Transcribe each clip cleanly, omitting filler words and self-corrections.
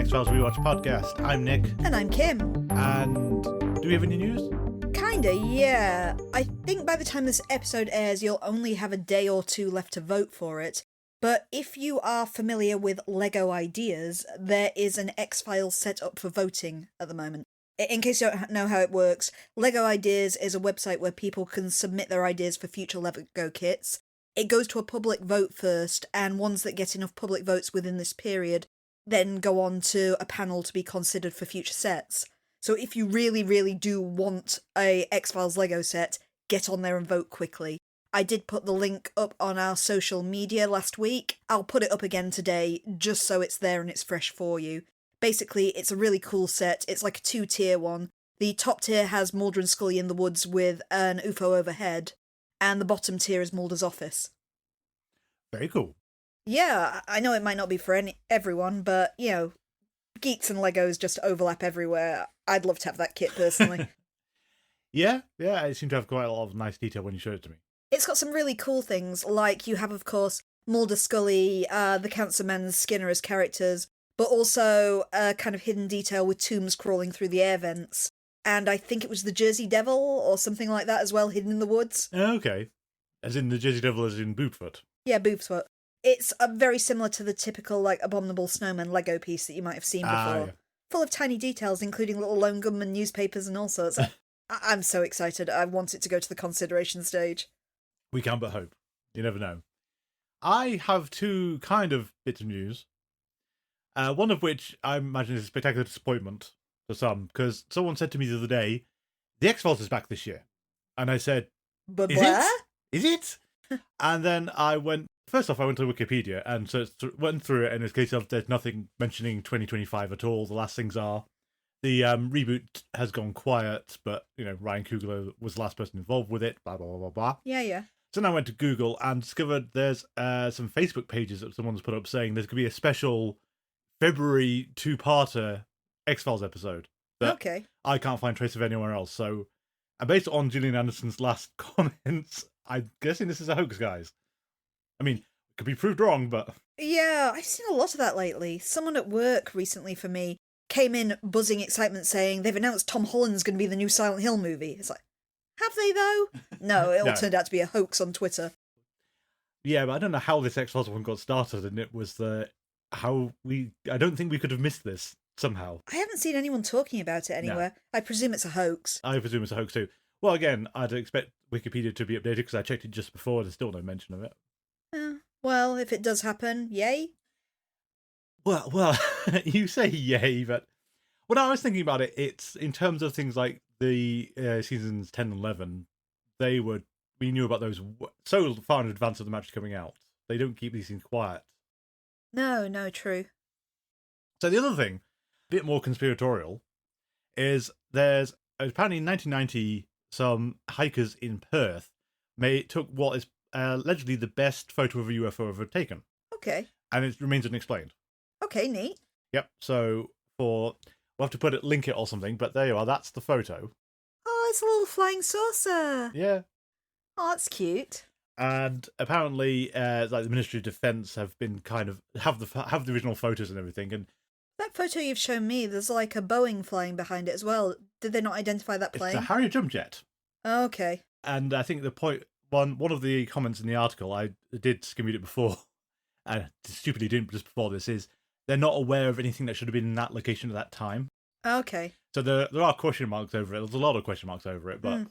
X-Files Rewatch podcast. I'm Nick. And I'm Kim. And do we have any news? Kinda, yeah. I think by the time this episode airs, you'll only have a day or two left to vote for it. But if you are familiar with Lego Ideas, there is an X-Files set up for voting at the moment. In case you don't know how it works, Lego Ideas is a website where people can submit their ideas for future Lego kits. It goes to a public vote first, and ones that get enough public votes within this period then go on to a panel to be considered for future sets. So if you really, really do want a X-Files Lego set, get on there and vote quickly. I did put the link up on our social media last week. I'll put it up again today, just so it's there and it's fresh for you. Basically, it's a really cool set. It's like a 2-tier one. The top tier has Mulder and Scully in the woods with an UFO overhead, and the bottom tier is Mulder's office. Very cool. Yeah, I know it might not be for everyone, but, you know, geeks and Legos just overlap everywhere. I'd love to have that kit, personally. Yeah, it seemed to have quite a lot of nice detail when you showed it to me. It's got some really cool things, like you have, of course, Mulder, Scully, the Cancer Man, Skinner as characters, but also a kind of hidden detail with Toombs crawling through the air vents. And I think it was the Jersey Devil or something like that as well, hidden in the woods. Okay. As in the Jersey Devil, as in Boobfoot. Yeah, Boobfoot. It's very similar to the typical, like, Abominable Snowman Lego piece that you might have seen before. Yeah. Full of tiny details, including little lone gunman newspapers and all sorts. I'm so excited. I want it to go to the consideration stage. We can but hope. You never know. I have two kind of bits of news. One of which I imagine is a spectacular disappointment for some, because someone said to me the other day, The X-Files is back this year. And I said, But Is it? And then first off, I went to Wikipedia and went through it, and it's a case of there's nothing mentioning 2025 at all. The last things are the reboot has gone quiet, but, you know, Ryan Coogler was the last person involved with it, blah, blah, blah, blah, blah. Yeah. So then I went to Google and discovered there's some Facebook pages that someone's put up saying there's going to be a special February 2-parter X-Files episode that Okay. I can't find trace of anywhere else. So, and based on Gillian Anderson's last comments, I'm guessing this is a hoax, guys. I mean, it could be proved wrong, but... Yeah, I've seen a lot of that lately. Someone at work recently for me came in buzzing excitement saying they've announced Tom Holland's going to be the new Silent Hill movie. It's like, have they though? No, it all turned out to be a hoax on Twitter. Yeah, but I don't know how this X-Files one got started, and it was I don't think we could have missed this somehow. I haven't seen anyone talking about it anywhere. No. I presume it's a hoax. I presume it's a hoax too. Well, again, I'd expect Wikipedia to be updated because I checked it just before. There's still no mention of it. Well, if it does happen, yay. Well, you say yay, but when I was thinking about it, it's in terms of things like the seasons 10 and 11, we knew about those so far in advance of the match coming out. They don't keep these things quiet. No, true. So the other thing, a bit more conspiratorial, is there's apparently in 1990 some hikers in Perth took what is allegedly the best photo of a UFO ever taken. Okay. And it remains unexplained. Okay, neat. Yep. So we'll have to link it or something, but there you are. That's the photo. Oh, it's a little flying saucer. Yeah. Oh, that's cute. And apparently, like the Ministry of Defence have been kind of have the original photos and everything. And that photo you've shown me, there's like a Boeing flying behind it as well. Did they not identify that plane? It's a Harrier jump jet. Oh, okay. And I think the point one of the comments in the article, I did skim it before, and stupidly didn't just before this, is they're not aware of anything that should have been in that location at that time. Okay. So there are question marks over it. There's a lot of question marks over it, but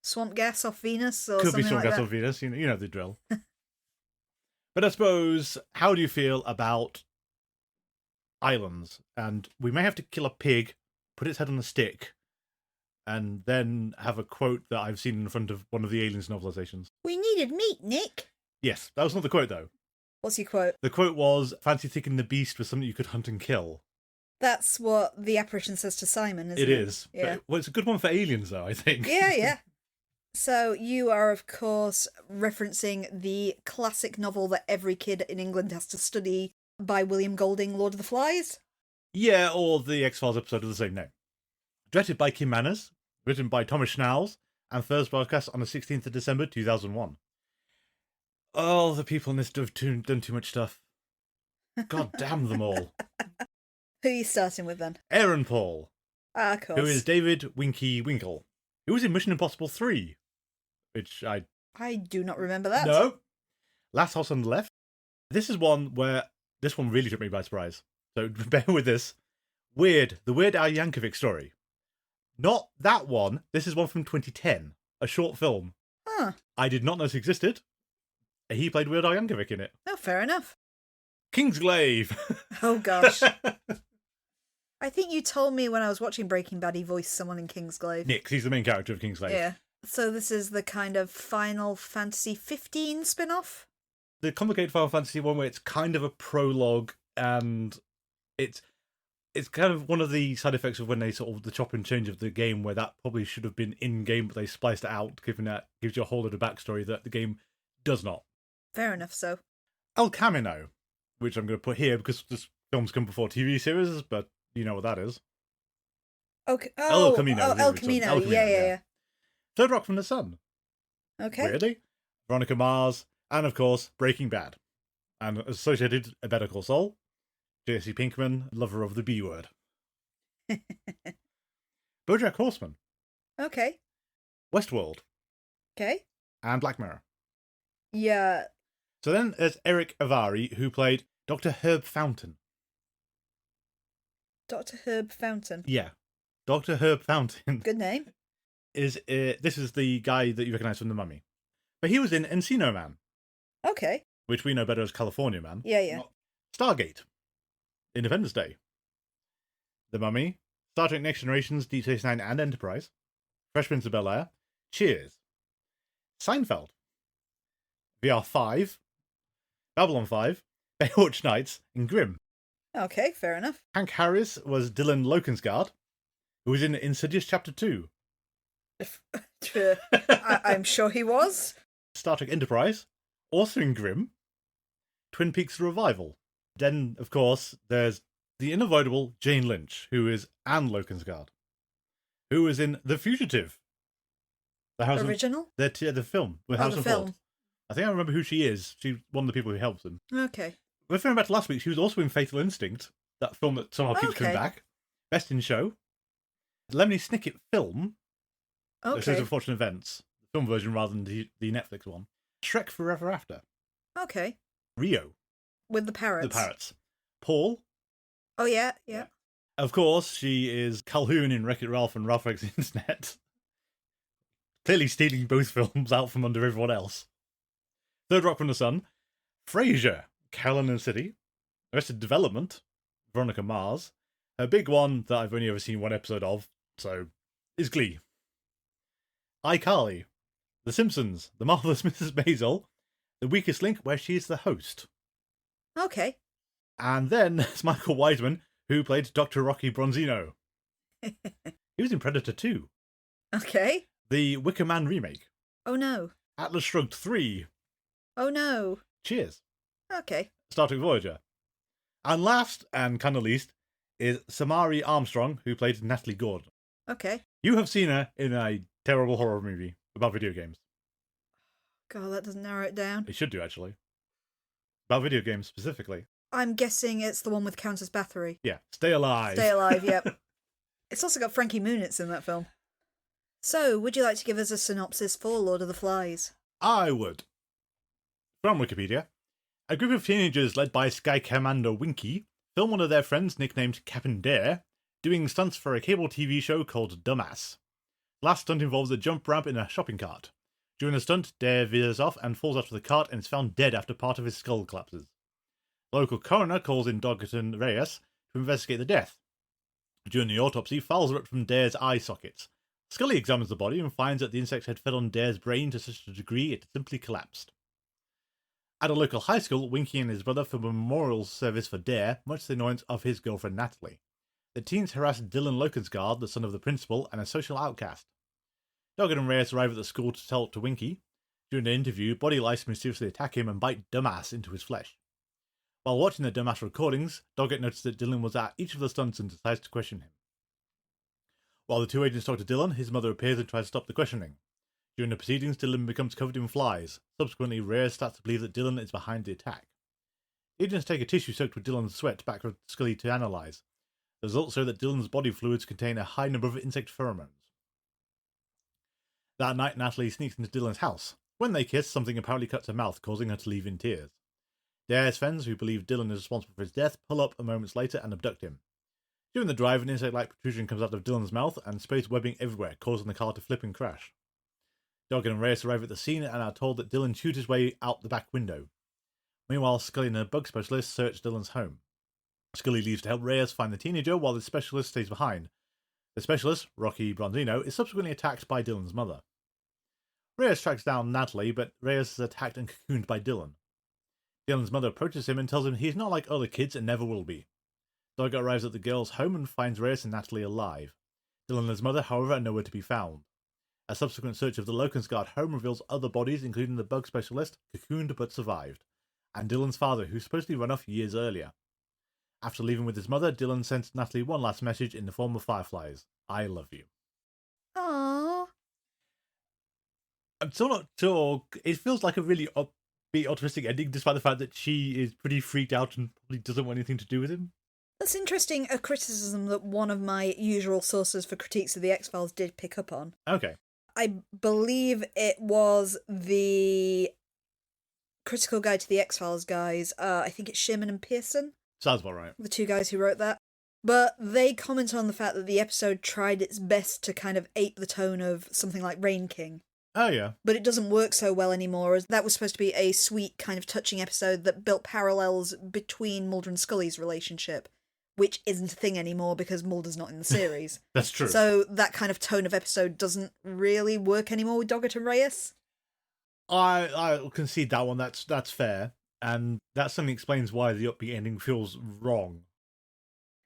swamp gas off Venus or could something be swamp like gas that. off Venus. You know the drill. But I suppose, how do you feel about islands? And we may have to kill a pig, put its head on a stick, and then have a quote that I've seen in front of one of the Aliens novelizations. We needed meat, Nick. Yes, that was not the quote though. What's your quote? The quote was, "Fancy thinking the beast was something you could hunt and kill." That's what the apparition says to Simon, isn't it? It is. Yeah. But, it's a good one for aliens though, I think. Yeah. So you are, of course, referencing the classic novel that every kid in England has to study by William Golding, Lord of the Flies? Yeah, or the X-Files episode of the same name. Directed by Kim Manners, written by Thomas Schnauz, and first broadcast on the 16th of December 2001. Oh, the people in this have done too much stuff. God damn them all. Who are you starting with then? Aaron Paul, Ah, of course. who is David Winky Winkle, who was in Mission Impossible 3, which I do not remember that. No. Last House on the Left. This is one where this one really took me by surprise. So bear with this. The Weird Al Yankovic story. Not that one. This is one from 2010, a short film. Huh. I did not know this existed. He played Weird Al Yankovic in it. Oh, fair enough. Kingsglaive. Oh, gosh. I think you told me when I was watching Breaking Bad he voiced someone in Kingsglaive. Nick, he's the main character of Kingsglaive. Yeah. So this is the kind of Final Fantasy 15 spin-off? The complicated Final Fantasy one where it's kind of a prologue, and it's kind of one of the side effects of when they sort of the chop and change of the game, where that probably should have been in game, but they spliced it out, given that gives you a whole lot of backstory that the game does not. Fair enough, so. El Camino, which I'm going to put here because this film's come before TV series, but you know what that is. Okay. El Camino. El Camino. Yeah. Third Rock from the Sun. Okay. Weirdly. Veronica Mars, and of course, Breaking Bad. And associated, A Better Call Saul. Jesse Pinkman, lover of the B word. BoJack Horseman. Okay. Westworld. Okay. And Black Mirror. Yeah. So then there's Eric Avari, who played Dr. Herb Fountain. Dr. Herb Fountain. Yeah. Dr. Herb Fountain. Good name. This is the guy that you recognise from The Mummy. But he was in Encino Man, Okay. which we know better as California Man. Yeah. Stargate. Independence Day. The Mummy. Star Trek Next Generations, Deep Space Nine and Enterprise. Fresh Prince of Bel-Air. Cheers. Seinfeld. VR5. Babylon 5. Baywatch Nights, and Grimm. Okay, fair enough. Hank Harris was Dylan Lokensgaard, who was in Insidious Chapter 2. I'm sure he was. Star Trek Enterprise, also in Grimm. Twin Peaks Revival. Then, of course, there's the unavoidable Jane Lynch, who is Anne Lokensgaard, who was in The Fugitive. Original? The film. With Oh, House the of film. Ford. I think I remember who she is. She's one of the people who helps him. Okay. Referring back to last week, she was also in Fatal Instinct, that film that somehow keeps coming back. Best in Show. Lemony Snicket film. This is Unfortunate Events. The film version rather than the Netflix one. Shrek Forever After. Okay. Rio. With the parrots. The Parrots. Paul. Oh, yeah. Of course, she is Calhoun in Wreck-It Ralph and Ralph Breaks the Internet. Clearly stealing both films out from under everyone else. Third Rock from the Sun. Frasier. Carolyn and City. Arrested Development. Veronica Mars. Her big one that I've only ever seen one episode of, so, is Glee. iCarly. The Simpsons. The Marvelous Mrs. Maisel. The Weakest Link, where she is the host. Okay. And then there's Michael Wiseman, who played Dr. Rocky Bronzino. He was in Predator 2. Okay. The Wicker Man remake. Oh, no. Atlas Shrugged 3. Oh, no. Cheers. Okay. Star Trek Voyager. And last, and kind of least, is Samari Armstrong, who played Natalie Gordon. Okay. You have seen her in a terrible horror movie about video games. God, that doesn't narrow it down. It should do, actually. About video games, specifically. I'm guessing it's the one with Countess Bathory. Yeah, Stay Alive. Stay Alive, yep. It's also got Frankie Muniz in that film. So, would you like to give us a synopsis for Lord of the Flies? I would. From Wikipedia. A group of teenagers led by Sky Commander Winky film one of their friends nicknamed Captain Dare doing stunts for a cable TV show called Dumbass. Last stunt involves a jump ramp in a shopping cart. During the stunt, Dare veers off and falls out of the cart and is found dead after part of his skull collapses. Local coroner calls in Dogerton Reyes to investigate the death. During the autopsy, files erupt from Dare's eye sockets. Scully examines the body and finds that the insects had fed on Dare's brain to such a degree it simply collapsed. At a local high school, Winky and his brother film a memorial service for Dare, much to the annoyance of his girlfriend Natalie. The teens harass Dylan Lokensgaard, the son of the principal, and a social outcast. Doggett and Reyes arrive at the school to tell to Winky. During the interview, body lice mysteriously attack him and bite Dumbass into his flesh. While watching the Dumbass recordings, Doggett notices that Dylan was at each of the stunts and decides to question him. While the two agents talk to Dylan, his mother appears and tries to stop the questioning. During the proceedings, Dylan becomes covered in flies. Subsequently, Reyes starts to believe that Dylan is behind the attack. The agents take a tissue soaked with Dylan's sweat back for Scully to analyse. The results show that Dylan's body fluids contain a high number of insect pheromones. That night, Natalie sneaks into Dylan's house. When they kiss, something apparently cuts her mouth, causing her to leave in tears. Dare's friends, who believe Dylan is responsible for his death, pull up a moment later and abduct him. During the drive, an insect-like protrusion comes out of Dylan's mouth and sprays webbing everywhere, causing the car to flip and crash. Duggan and Reyes arrive at the scene and are told that Dylan chewed his way out the back window. Meanwhile, Scully and her bug specialist search Dylan's home. Scully leaves to help Reyes find the teenager while the specialist stays behind. The specialist, Rocky Bronzino, is subsequently attacked by Dylan's mother. Reyes tracks down Natalie, but Reyes is attacked and cocooned by Dylan. Dylan's mother approaches him and tells him he's not like other kids and never will be. Duggan arrives at the girl's home and finds Reyes and Natalie alive. Dylan and his mother, however, are nowhere to be found. A subsequent search of the Locust Guard home reveals other bodies, including the bug specialist, cocooned but survived, and Dylan's father, who supposedly ran off years earlier. After leaving with his mother, Dylan sends Natalie one last message in the form of fireflies. I love you. Aww. I'm still not sure. It feels like a really upbeat, optimistic ending, despite the fact that she is pretty freaked out and probably doesn't want anything to do with him. That's interesting, a criticism that one of my usual sources for critiques of the X-Files did pick up on. Okay. I believe it was the Critical Guide to the X-Files guys. I think it's Sherman and Pearson. Sounds about right. The two guys who wrote that. But they comment on the fact that the episode tried its best to kind of ape the tone of something like Rain King. Oh, yeah. But it doesn't work so well anymore, as that was supposed to be a sweet, kind of touching episode that built parallels between Mulder and Scully's relationship, which isn't a thing anymore because Mulder's not in the series. That's true. So that kind of tone of episode doesn't really work anymore with Doggett and Reyes. I concede that one. That's fair. And that certainly explains why the upbeat ending feels wrong.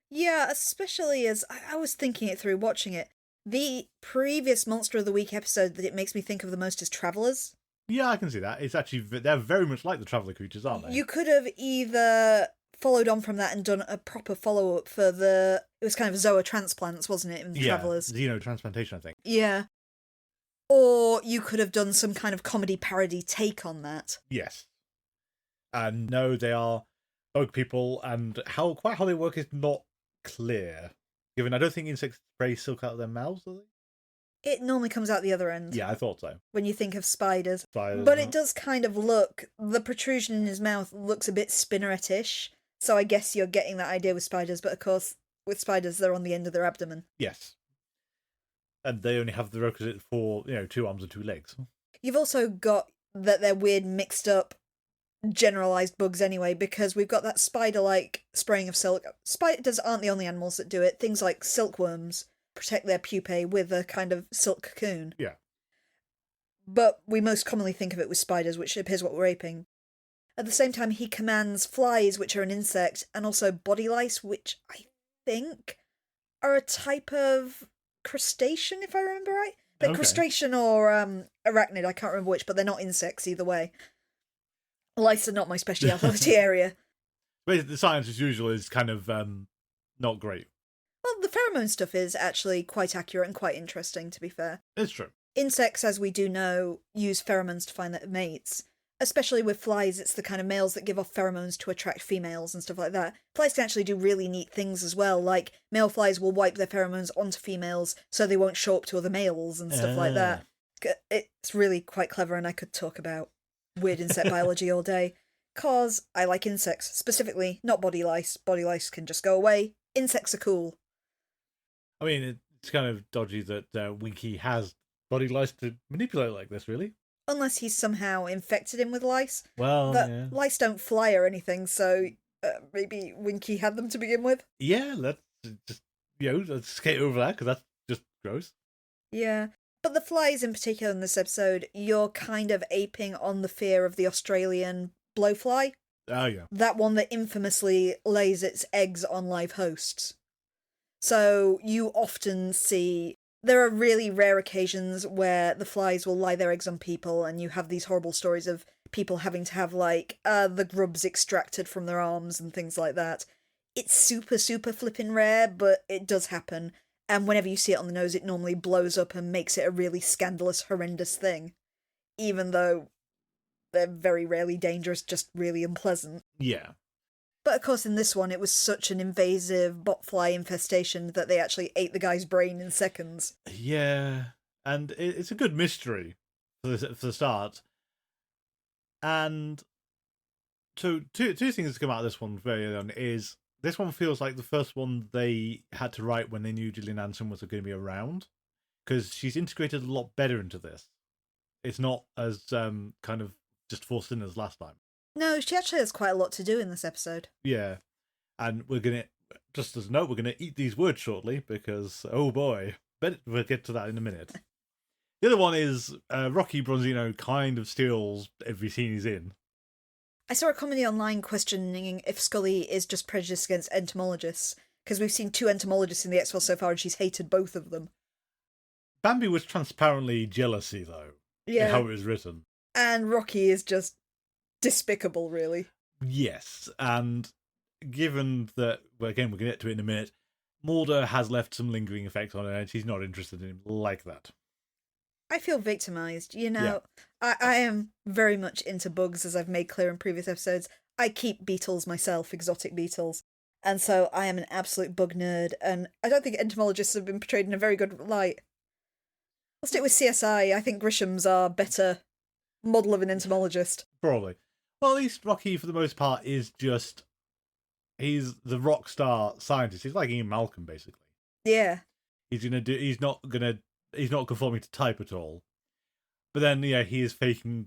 Yeah, especially as I was thinking it through watching it. The previous Monster of the Week episode that it makes me think of the most is Travelers. Yeah, I can see that. It's actually, they're very much like the Traveller creatures, aren't they? You could have either followed on from that and done a proper follow-up for it was kind of zootransplants, wasn't it, in the Travelers? Xenotransplantation, I think. Yeah. Or you could have done some kind of comedy parody take on that. Yes. And no, they are bug people, and how they work is not clear. Given I don't think insects spray silk out of their mouths, do they? It normally comes out the other end. Yeah, I thought so. When you think of spiders. But it does kind of look, the protrusion in his mouth looks a bit spinneret-ish, so I guess you're getting that idea with spiders, but of course, with spiders, they're on the end of their abdomen. Yes. And they only have the requisite for, 2 arms and 2 legs. You've also got that they're weird, mixed up, generalized bugs anyway, because we've got that spider-like spraying of silk. Spiders aren't the only animals that do it. Things like silkworms protect their pupae with a kind of silk cocoon. Yeah. But we most commonly think of it with spiders, which appears what we're aping. At the same time, he commands flies, which are an insect, and also body lice, which I think are a type of crustacean, if I remember right. They're Okay. crustacean or arachnid, I can't remember which, but they're not insects either way. Lice are not my speciality area. Basically, the science as usual is kind of not great. Well, the pheromone stuff is actually quite accurate and quite interesting, to be fair. It's true. Insects, as we do know, use pheromones to find their mates. Especially with flies, it's the kind of males that give off pheromones to attract females and stuff like that. Flies can actually do really neat things as well, like male flies will wipe their pheromones onto females so they won't show up to other males and stuff like that. It's really quite clever, and I could talk about weird insect biology all day. Cause I like insects, specifically, not body lice. Body lice can just go away. Insects are cool. I mean, it's kind of dodgy that Winky has body lice to manipulate like this, really. Unless he's somehow infected him with lice. Well, yeah. Lice don't fly or anything, so maybe Winky had them to begin with. Yeah, let's just, let's skate over that, because that's just gross. Yeah. But the flies in particular in this episode, you're kind of aping on the fear of the Australian blowfly. Oh, yeah. That one that infamously lays its eggs on live hosts. So you often see, there are really rare occasions where the flies will lie their eggs on people, and you have these horrible stories of people having to have, the grubs extracted from their arms and things like that. It's super, super flippin' rare, but it does happen. And whenever you see it on the nose, it normally blows up and makes it a really scandalous, horrendous thing. Even though they're very rarely dangerous, just really unpleasant. Yeah. But of course, in this one, it was such an invasive botfly infestation that they actually ate the guy's brain in seconds. Yeah, and it's a good mystery for the start. And so two things to come out of this one very early on is this one feels like the first one they had to write when they knew Gillian Anderson was going to be around, because she's integrated a lot better into this. It's not as kind of just forced in as last time. No, she actually has quite a lot to do in this episode. Yeah, and we're gonna, just as a note, we're gonna eat these words shortly because oh boy, but we'll get to that in a minute. The other one is Rocky Bronzino kind of steals every scene he's in. I saw a comedy online questioning if Scully is just prejudiced against entomologists, because we've seen 2 entomologists in the X-Files so far and she's hated both of them. Bambi was transparently jealousy, though, in how it was written. And Rocky is just despicable, really. Yes, and given that, well, again, we're going to get to it in a minute, Mulder has left some lingering effects on her and she's not interested in him like that. I feel victimised, I am very much into bugs, as I've made clear in previous episodes. I keep beetles myself, exotic beetles, and so I am an absolute bug nerd, and I don't think entomologists have been portrayed in a very good light. I'll stick with CSI. I think Grisham's our better model of an entomologist. Probably. Well, at least Rocky, for the most part, is just... he's the rock star scientist. He's like Ian Malcolm, basically. Yeah. He's not conforming to type at all. But then, yeah, he is faking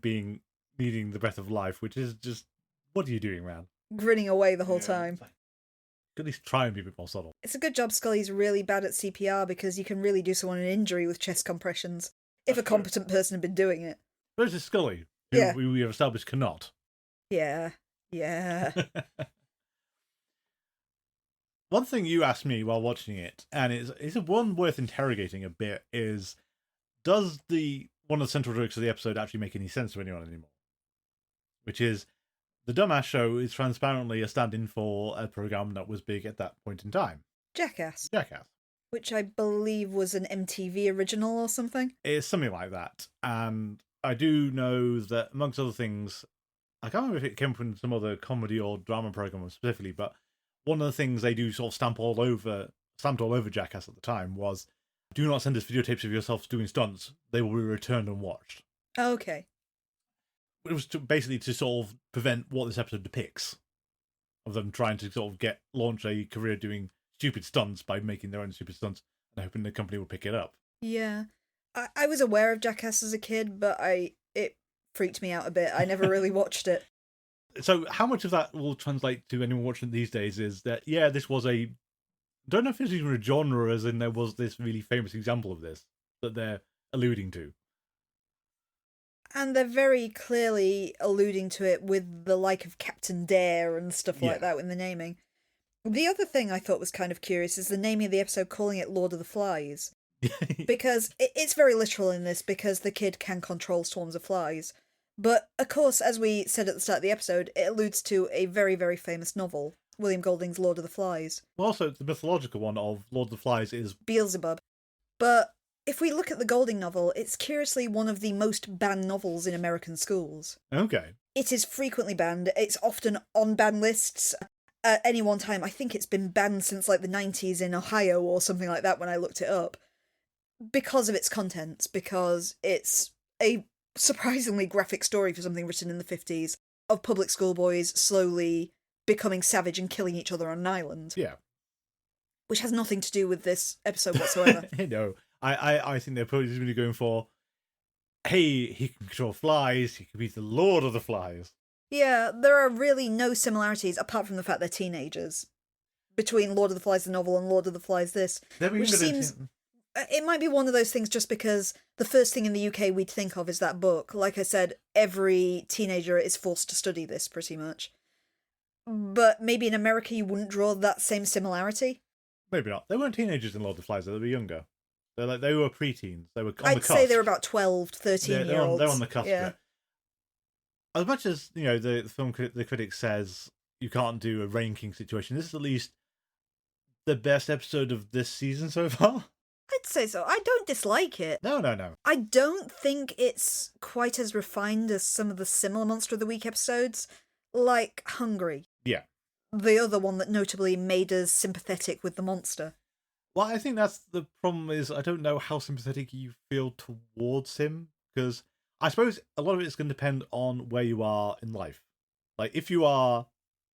needing the breath of life, which is just, what are you doing, man? Grinning away the whole time. At least try and be a bit more subtle. It's a good job Scully's really bad at CPR, because you can really do someone an injury with chest compressions, if a competent person had been doing it. Versus Scully, who we have established cannot. Yeah. One thing you asked me while watching it, and it's one worth interrogating a bit, is does one of the central jokes of the episode actually make any sense to anyone anymore? Which is, the Dumbass Show is transparently a stand-in for a program that was big at that point in time. Jackass. Which I believe was an MTV original or something. It's something like that. And I do know that, amongst other things, I can't remember if it came from some other comedy or drama program specifically, but one of the things they do sort of stamped all over Jackass at the time was, do not send us videotapes of yourself doing stunts. They will be returned and watched. Oh, okay. It was basically to sort of prevent what this episode depicts, of them trying to sort of launch a career doing stupid stunts by making their own stupid stunts and hoping the company will pick it up. Yeah. I was aware of Jackass as a kid, but it freaked me out a bit. I never really watched it. So how much of that will translate to anyone watching it these days is that, yeah, this was I don't know if it's even a genre, as in there was this really famous example of this that they're alluding to. And they're very clearly alluding to it with the like of Captain Dare and stuff like that in the naming. The other thing I thought was kind of curious is the naming of the episode, calling it Lord of the Flies. Because it's very literal in this, because the kid can control swarms of flies. But, of course, as we said at the start of the episode, it alludes to a very, very famous novel, William Golding's Lord of the Flies. Well, also, the mythological one of Lord of the Flies is Beelzebub. But if we look at the Golding novel, it's curiously one of the most banned novels in American schools. Okay. It is frequently banned. It's often on ban lists. At any one time, I think it's been banned since like the 90s in Ohio or something like that when I looked it up. Because of its contents, because it's a surprisingly graphic story for something written in the 50s of public school boys slowly becoming savage and killing each other on an island. Yeah. Which has nothing to do with this episode whatsoever. No, I think they're probably just really going for, hey, he can control flies, he can be the Lord of the Flies. Yeah, there are really no similarities, apart from the fact they're teenagers, between Lord of the Flies the novel and Lord of the Flies this. Which seems... It might be one of those things just because the first thing in the UK we'd think of is that book. Like I said, every teenager is forced to study this, pretty much. But maybe in America you wouldn't draw that same similarity? Maybe not. They weren't teenagers in Lord of the Flies, they were younger. They were preteens. They were on the cusp. I'd say they were about 12, 13-year-olds. They're on the cusp. Yeah. As much as, the film the critic says you can't do a ranking situation, this is at least the best episode of this season so far. I'd say so. I don't dislike it. No. I don't think it's quite as refined as some of the similar Monster of the Week episodes, like Hungry. Yeah. the other one that notably made us sympathetic with the monster. Well, I think that's the problem is I don't know how sympathetic you feel towards him, because I suppose a lot of it is going to depend on where you are in life. Like, if you are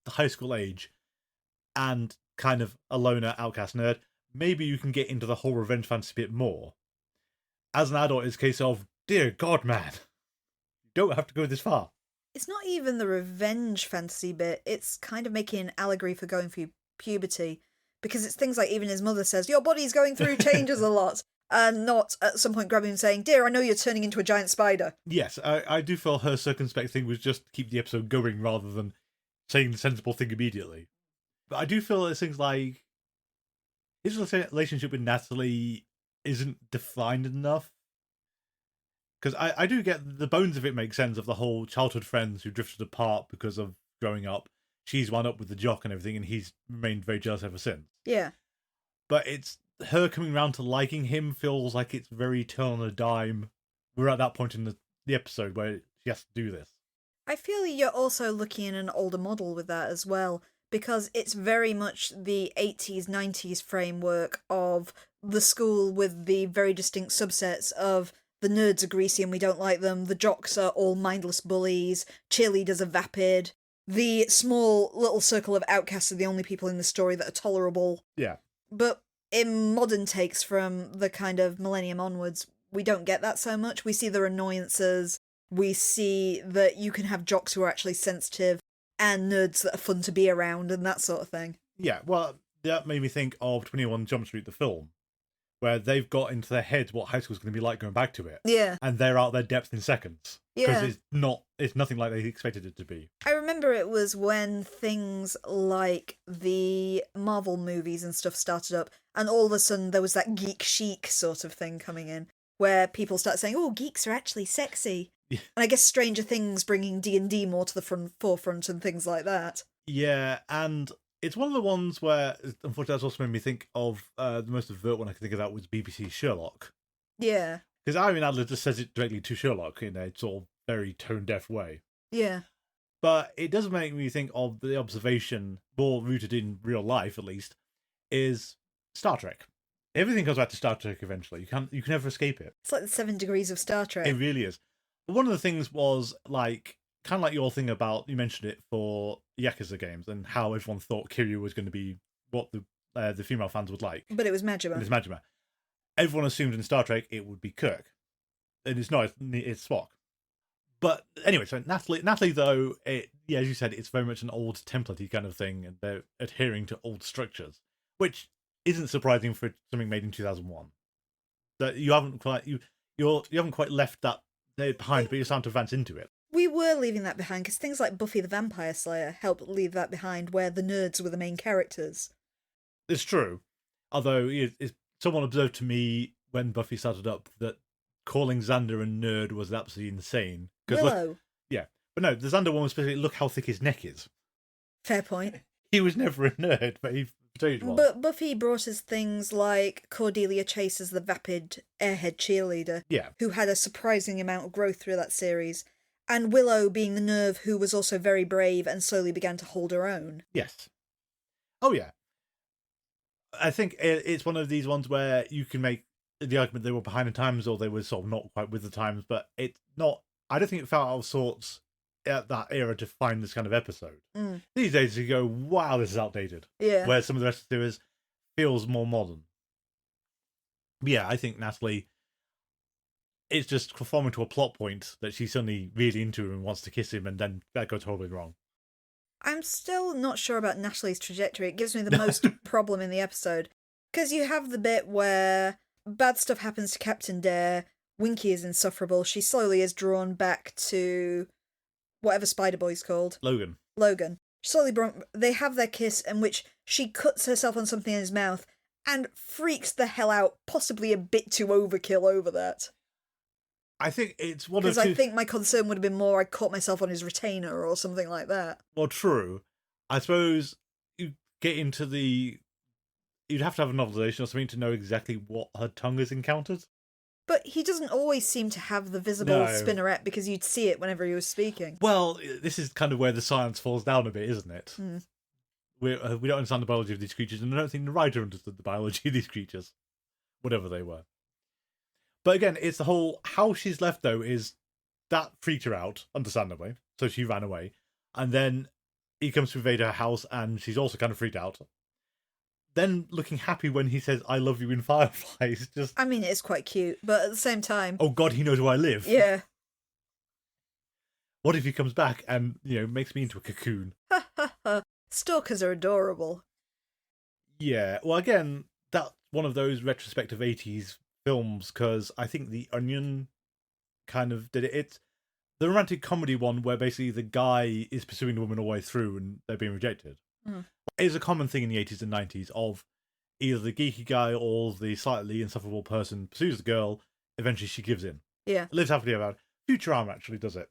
the high school age and kind of a loner outcast nerd, maybe you can get into the whole revenge fantasy bit more. As an adult, it's a case of, dear God, man, you don't have to go this far. It's not even the revenge fantasy bit, it's kind of making an allegory for going through puberty. Because it's things like even his mother says, your body's going through changes a lot. And not at some point grabbing him saying, dear, I know you're turning into a giant spider. Yes, I do feel her circumspect thing was just to keep the episode going rather than saying the sensible thing immediately. But I do feel there's things like his relationship with Natalie isn't defined enough. Because I do get the bones of it make sense of the whole childhood friends who drifted apart because of growing up. She's wound up with the jock and everything, and he's remained very jealous ever since. Yeah. But it's her coming around to liking him feels like it's very turn on a dime. We're at that point in the episode where she has to do this. I feel you're also looking at an older model with that as well, because it's very much the 80s, 90s framework of the school with the very distinct subsets of the nerds are greasy and we don't like them, the jocks are all mindless bullies, cheerleaders are vapid, the small little circle of outcasts are the only people in the story that are tolerable. Yeah. But in modern takes from the kind of millennium onwards, we don't get that so much. We see their annoyances. We see that you can have jocks who are actually sensitive and nerds that are fun to be around and that sort of thing. Yeah, well, that made me think of 21 Jump Street, the film, where they've got into their heads what high school's going to be like going back to it. Yeah. And they're out their depth in seconds. Yeah. Because it's nothing like they expected it to be. I remember it was when things like the Marvel movies and stuff started up, and all of a sudden there was that geek chic sort of thing coming in, where people start saying, oh, geeks are actually sexy. Yeah. And I guess Stranger Things bringing D&D more to the forefront and things like that. Yeah, and it's one of the ones where, unfortunately, that's also made me think of the most overt one I can think of that was BBC Sherlock. Yeah. Because Irene Adler just says it directly to Sherlock in a sort of very tone-deaf way. Yeah. But it does make me think of the observation, more rooted in real life at least, is Star Trek. Everything comes back to Star Trek eventually. You can never escape it. It's like the 7 degrees of Star Trek. It really is. But one of the things was like kind of like your thing about, you mentioned it for Yakuza games and how everyone thought Kiryu was going to be what the female fans would like. But it was Majima. It's Majima. Everyone assumed in Star Trek it would be Kirk. And it's not, it's Spock. But anyway, so Natalie though, as you said, it's very much an old template-y kind of thing, and they're adhering to old structures, which isn't surprising for something made in 2001. That you haven't quite left that behind, but you're starting to advance into it. We were leaving that behind because things like Buffy the Vampire Slayer helped leave that behind, where the nerds were the main characters. It's true, although someone observed to me when Buffy started up that calling Xander a nerd was absolutely insane. Willow. But no, the Xander one was specifically, look how thick his neck is. Fair point. He was never a nerd, but he portrayed one. But Buffy brought us things like Cordelia Chase as the vapid airhead cheerleader, who had a surprising amount of growth through that series, and Willow being the nerve who was also very brave and slowly began to hold her own. Yes. Oh, yeah. I think it's one of these ones where you can make the argument they were behind the times or they were sort of not quite with the times, but it's not. I don't think it felt out of sorts at that era to find this kind of episode. These days you go, wow, this is outdated. Yeah. Where some of the rest of the series feels more modern. But yeah, I think Natalie, it's just conforming to a plot point that she's suddenly really into him and wants to kiss him, and then that goes horribly wrong. I'm still not sure about Natalie's trajectory. It gives me the most problem in the episode. Because you have the bit where bad stuff happens to Captain Dare, Winky is insufferable, she slowly is drawn back to whatever Spider Boy's called. Logan. They have their kiss in which she cuts herself on something in his mouth and freaks the hell out, possibly a bit too overkill over that. I think it's one of Because I think my concern would have been more I caught myself on his retainer or something like that. Well, true. I suppose you get into you'd have to have a novelization or something to know exactly what her tongue has encountered. But he doesn't always seem to have the visible spinneret because you'd see it whenever he was speaking. Well, this is kind of where the science falls down a bit, isn't it? we don't understand the biology of these creatures, and I don't think the writer understood the biology of these creatures, whatever they were. But again, it's the whole how she's left though is that freaked her out, understandably, so she ran away, and then he comes to invade her house, and she's also kind of freaked out. Then looking happy when he says "I love you" in Fireflies, just I mean, it's quite cute, but at the same time, oh god, he knows where I live. yeah. What if he comes back and makes me into a cocoon? Stalkers are adorable. Yeah, well, again, that's one of those retrospective 80s films, because I think The Onion kind of did it. It's the romantic comedy one where basically the guy is pursuing the woman all the way through and they're being rejected. It's a common thing in the 80s and 90s of either the geeky guy or the slightly insufferable person pursues the girl, eventually she gives in. Yeah. Lives happily ever after. Futurama actually does it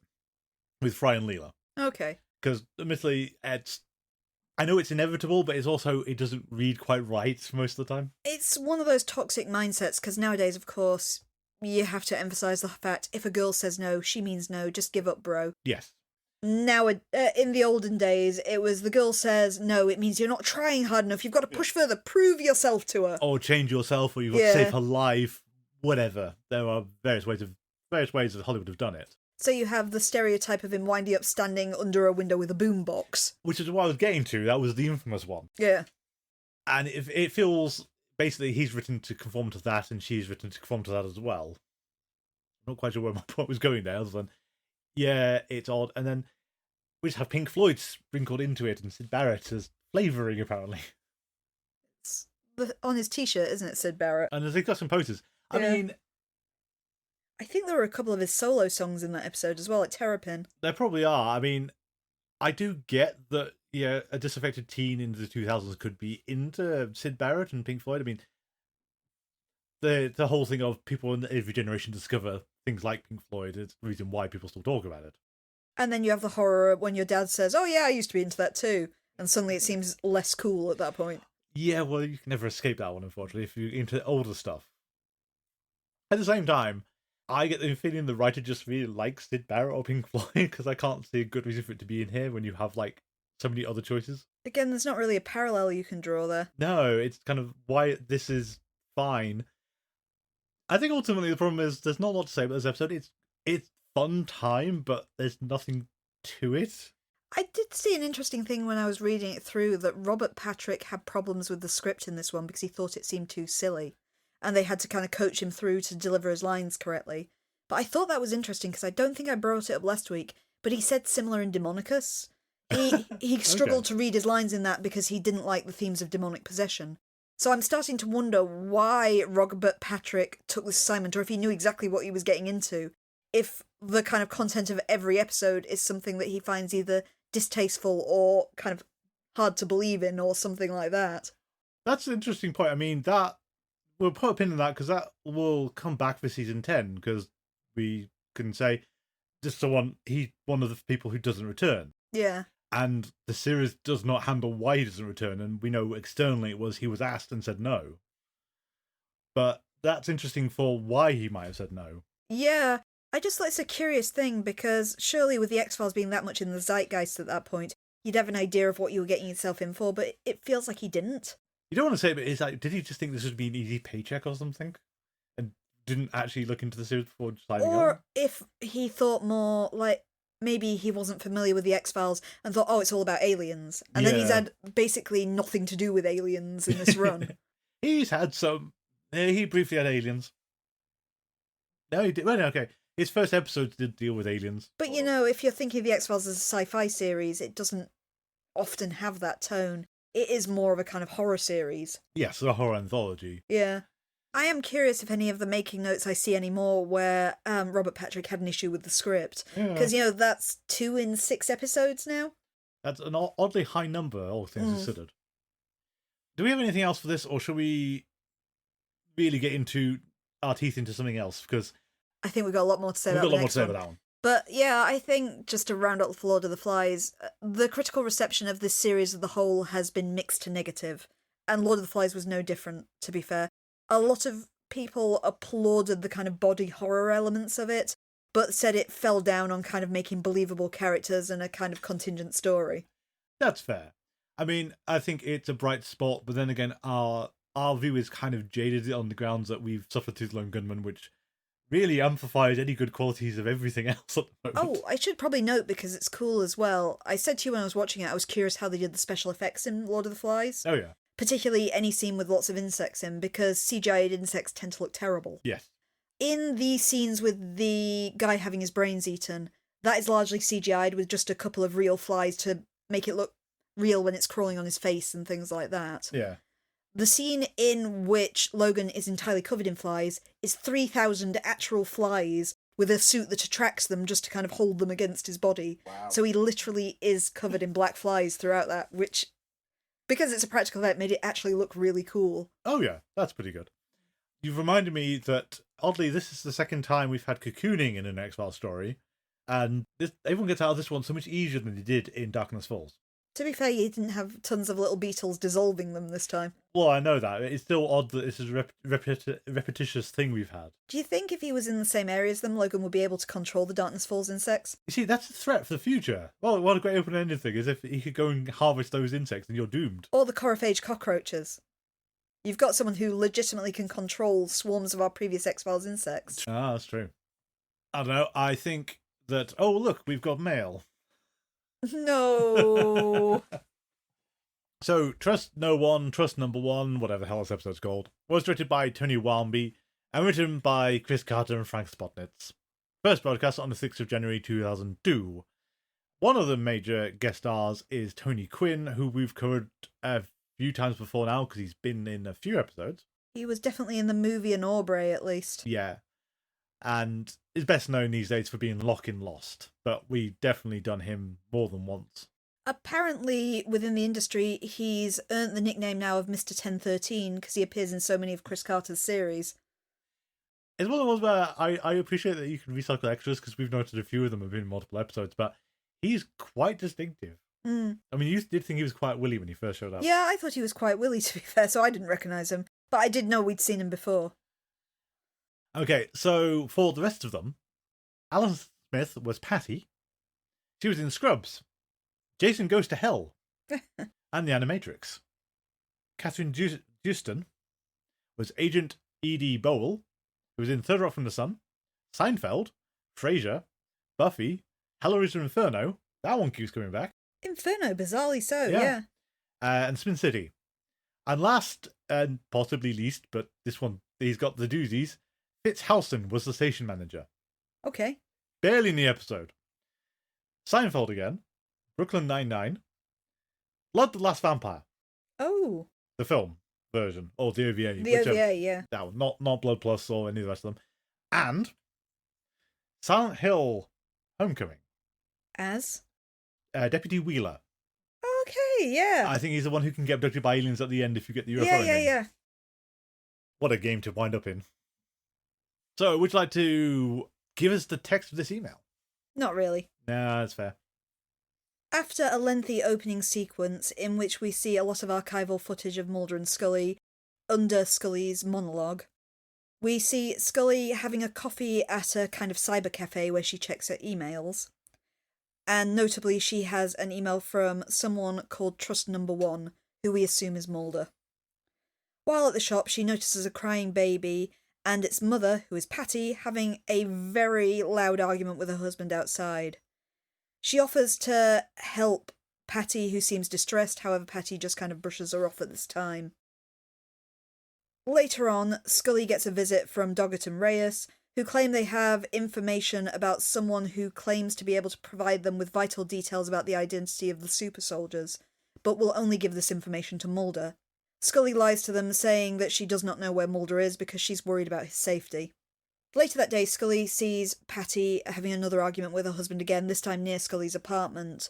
with Fry and Leela. Okay. Because admittedly, I know it's inevitable, but it doesn't read quite right most of the time. It's one of those toxic mindsets, because nowadays, of course, you have to emphasise the fact if a girl says no, she means no, just give up, bro. Yes. Now, in the olden days, it was the girl says no, it means you're not trying hard enough, you've got to push further, prove yourself to her. Or change yourself, or you've got to save her life, whatever. There are various ways that Hollywood have done it. So you have the stereotype of him winding up standing under a window with a boombox. Which is what I was getting to. That was the infamous one. Yeah. And if it feels, basically, he's written to conform to that, and she's written to conform to that as well. I'm not quite sure where my point was going there, other than, yeah, it's odd. And then we just have Pink Floyd sprinkled into it, and Syd Barrett as flavouring, apparently. It's on his t-shirt, isn't it, Syd Barrett? And they've got some posters. I mean, I think there were a couple of his solo songs in that episode as well, like Terrapin. There probably are. I mean, I do get that, a disaffected teen in the 2000s could be into Syd Barrett and Pink Floyd. I mean, the whole thing of people in every generation discover things like Pink Floyd is the reason why people still talk about it. And then you have the horror when your dad says, oh yeah, I used to be into that too. And suddenly it seems less cool at that point. Yeah, well, you can never escape that one, unfortunately, if you're into older stuff. At the same time, I get the feeling the writer just really likes Syd Barrett or Pink Floyd, because I can't see a good reason for it to be in here when you have, so many other choices. Again, there's not really a parallel you can draw there. No, it's kind of why this is fine. I think ultimately the problem is there's not a lot to say about this episode. It's fun time, but there's nothing to it. I did see an interesting thing when I was reading it through, that Robert Patrick had problems with the script in this one because he thought it seemed too silly. And they had to kind of coach him through to deliver his lines correctly. But I thought that was interesting because I don't think I brought it up last week, but he said similar in Demonicus. He struggled to read his lines in that because he didn't like the themes of demonic possession. So I'm starting to wonder why Robert Patrick took this assignment, or if he knew exactly what he was getting into, if the kind of content of every episode is something that he finds either distasteful or kind of hard to believe in or something like that. That's an interesting point. I mean, we'll put a pin in that because that will come back for season 10, because we can say he's one of the people who doesn't return. Yeah. And the series does not handle why he doesn't return, and we know externally it was he was asked and said no. But that's interesting for why he might have said no. Yeah, I just thought it's a curious thing, because surely with the X-Files being that much in the zeitgeist at that point, you'd have an idea of what you were getting yourself in for, but it feels like he didn't. You don't want to say it, but it's like, did he just think this would be an easy paycheck or something? And didn't actually look into the series before deciding on? Or if he thought more like, maybe he wasn't familiar with the X-Files and thought, oh, it's all about aliens. And then he's had basically nothing to do with aliens in this run. He's had some. He briefly had aliens. No, he did. Well, okay. His first episode did deal with aliens. But, if you're thinking of the X-Files as a sci-fi series, it doesn't often have that tone. It is more of a kind of horror series. Yes, a horror anthology. Yeah. I am curious if any of the making notes I see anymore where Robert Patrick had an issue with the script. Because, that's 2 in 6 episodes now. That's an oddly high number, all things considered. Do we have anything else for this, or should we really get into our teeth into something else? Because I think we've got a lot more to say about that one. But yeah, I think just to round up Lord of the Flies, the critical reception of this series as a whole has been mixed to negative. And Lord of the Flies was no different, to be fair. A lot of people applauded the kind of body horror elements of it, but said it fell down on kind of making believable characters and a kind of contingent story. That's fair. I mean, I think it's a bright spot, but then again, our view is kind of jaded on the grounds that we've suffered through Lone Gunman, which really amplifies any good qualities of everything else at the moment. Oh, I should probably note, because it's cool as well. I said to you when I was watching it, I was curious how they did the special effects in Lord of the Flies. Oh, yeah. Particularly any scene with lots of insects in, because CGI'd insects tend to look terrible. Yes. In the scenes with the guy having his brains eaten, that is largely CGI'd with just a couple of real flies to make it look real when it's crawling on his face and things like that. Yeah. The scene in which Logan is entirely covered in flies is 3,000 actual flies with a suit that attracts them just to kind of hold them against his body. Wow. So he literally is covered in black flies throughout that, which, because it's a practical effect, made it actually look really cool. Oh, yeah. That's pretty good. You've reminded me that, oddly, this is the second time we've had cocooning in an X-Files story, and everyone gets out of this one so much easier than they did in Darkness Falls. To be fair, you didn't have tons of little beetles dissolving them this time. Well, I know that. It's still odd that this is a repetitious thing we've had. Do you think if he was in the same area as them, Logan would be able to control the Darkness Falls insects? You see, that's a threat for the future. Well, what a great open-ended thing is if he could go and harvest those insects and you're doomed. Or the Corophage cockroaches. You've got someone who legitimately can control swarms of our previous X-Files insects. Ah, that's true. I don't know. I think that... Oh, look, we've got mail. No. So, Trust No One, Trust Number One, whatever the hell this episode's called, was directed by Tony Walmby and written by Chris Carter and Frank Spotnitz. First broadcast on the 6th of January 2002. One of the major guest stars is Tony Quinn, who we've covered a few times before now because he's been in a few episodes. He was definitely in the movie in Aubrey, at least. Yeah. And is best known these days for being Locke in Lost, but we've definitely done him more than once. Apparently, within the industry, he's earned the nickname now of Mr. 1013 because he appears in so many of Chris Carter's series. It's one of those where I appreciate that you can recycle extras because we've noted a few of them have been in multiple episodes, but he's quite distinctive. Mm. I mean, you did think he was quite Willy when he first showed up. Yeah, I thought he was quite Willy, to be fair, so I didn't recognise him. But I did know we'd seen him before. Okay, so for the rest of them, Alan Smith was Patty. She was in Scrubs. Jason Goes to Hell. And The Animatrix. Catherine Houston was Agent E.D. Bowl, who was in Third Rock from the Sun, Seinfeld, Frasier, Buffy, Hellraiser Inferno. That one keeps coming back. Inferno, bizarrely so, yeah. And Spin City. And last, and possibly least, but this one, he's got the doozies, Fitz Halston was the station manager. Okay. Barely in the episode. Seinfeld again. Brooklyn Nine-Nine. Blood the Last Vampire. Oh. The film version. Or the OVA. The OVA, yeah. That one. Not Blood Plus or any of the rest of them. And Silent Hill Homecoming. As? Deputy Wheeler. Okay, yeah. I think he's the one who can get abducted by aliens at the end if you get the UFO ending. Yeah. What a game to wind up in. So, would you like to give us the text of this email? Not really. Nah, that's fair. After a lengthy opening sequence in which we see a lot of archival footage of Mulder and Scully under Scully's monologue, we see Scully having a coffee at a kind of cyber cafe where she checks her emails. And notably, she has an email from someone called Trust Number One, who we assume is Mulder. While at the shop, she notices a crying baby and its mother, who is Patty, having a very loud argument with her husband outside. She offers to help Patty, who seems distressed, however Patty just kind of brushes her off at this time. Later on, Scully gets a visit from Doggett and Reyes, who claim they have information about someone who claims to be able to provide them with vital details about the identity of the super soldiers, but will only give this information to Mulder. Scully lies to them, saying that she does not know where Mulder is because she's worried about his safety. Later that day, Scully sees Patty having another argument with her husband again, this time near Scully's apartment.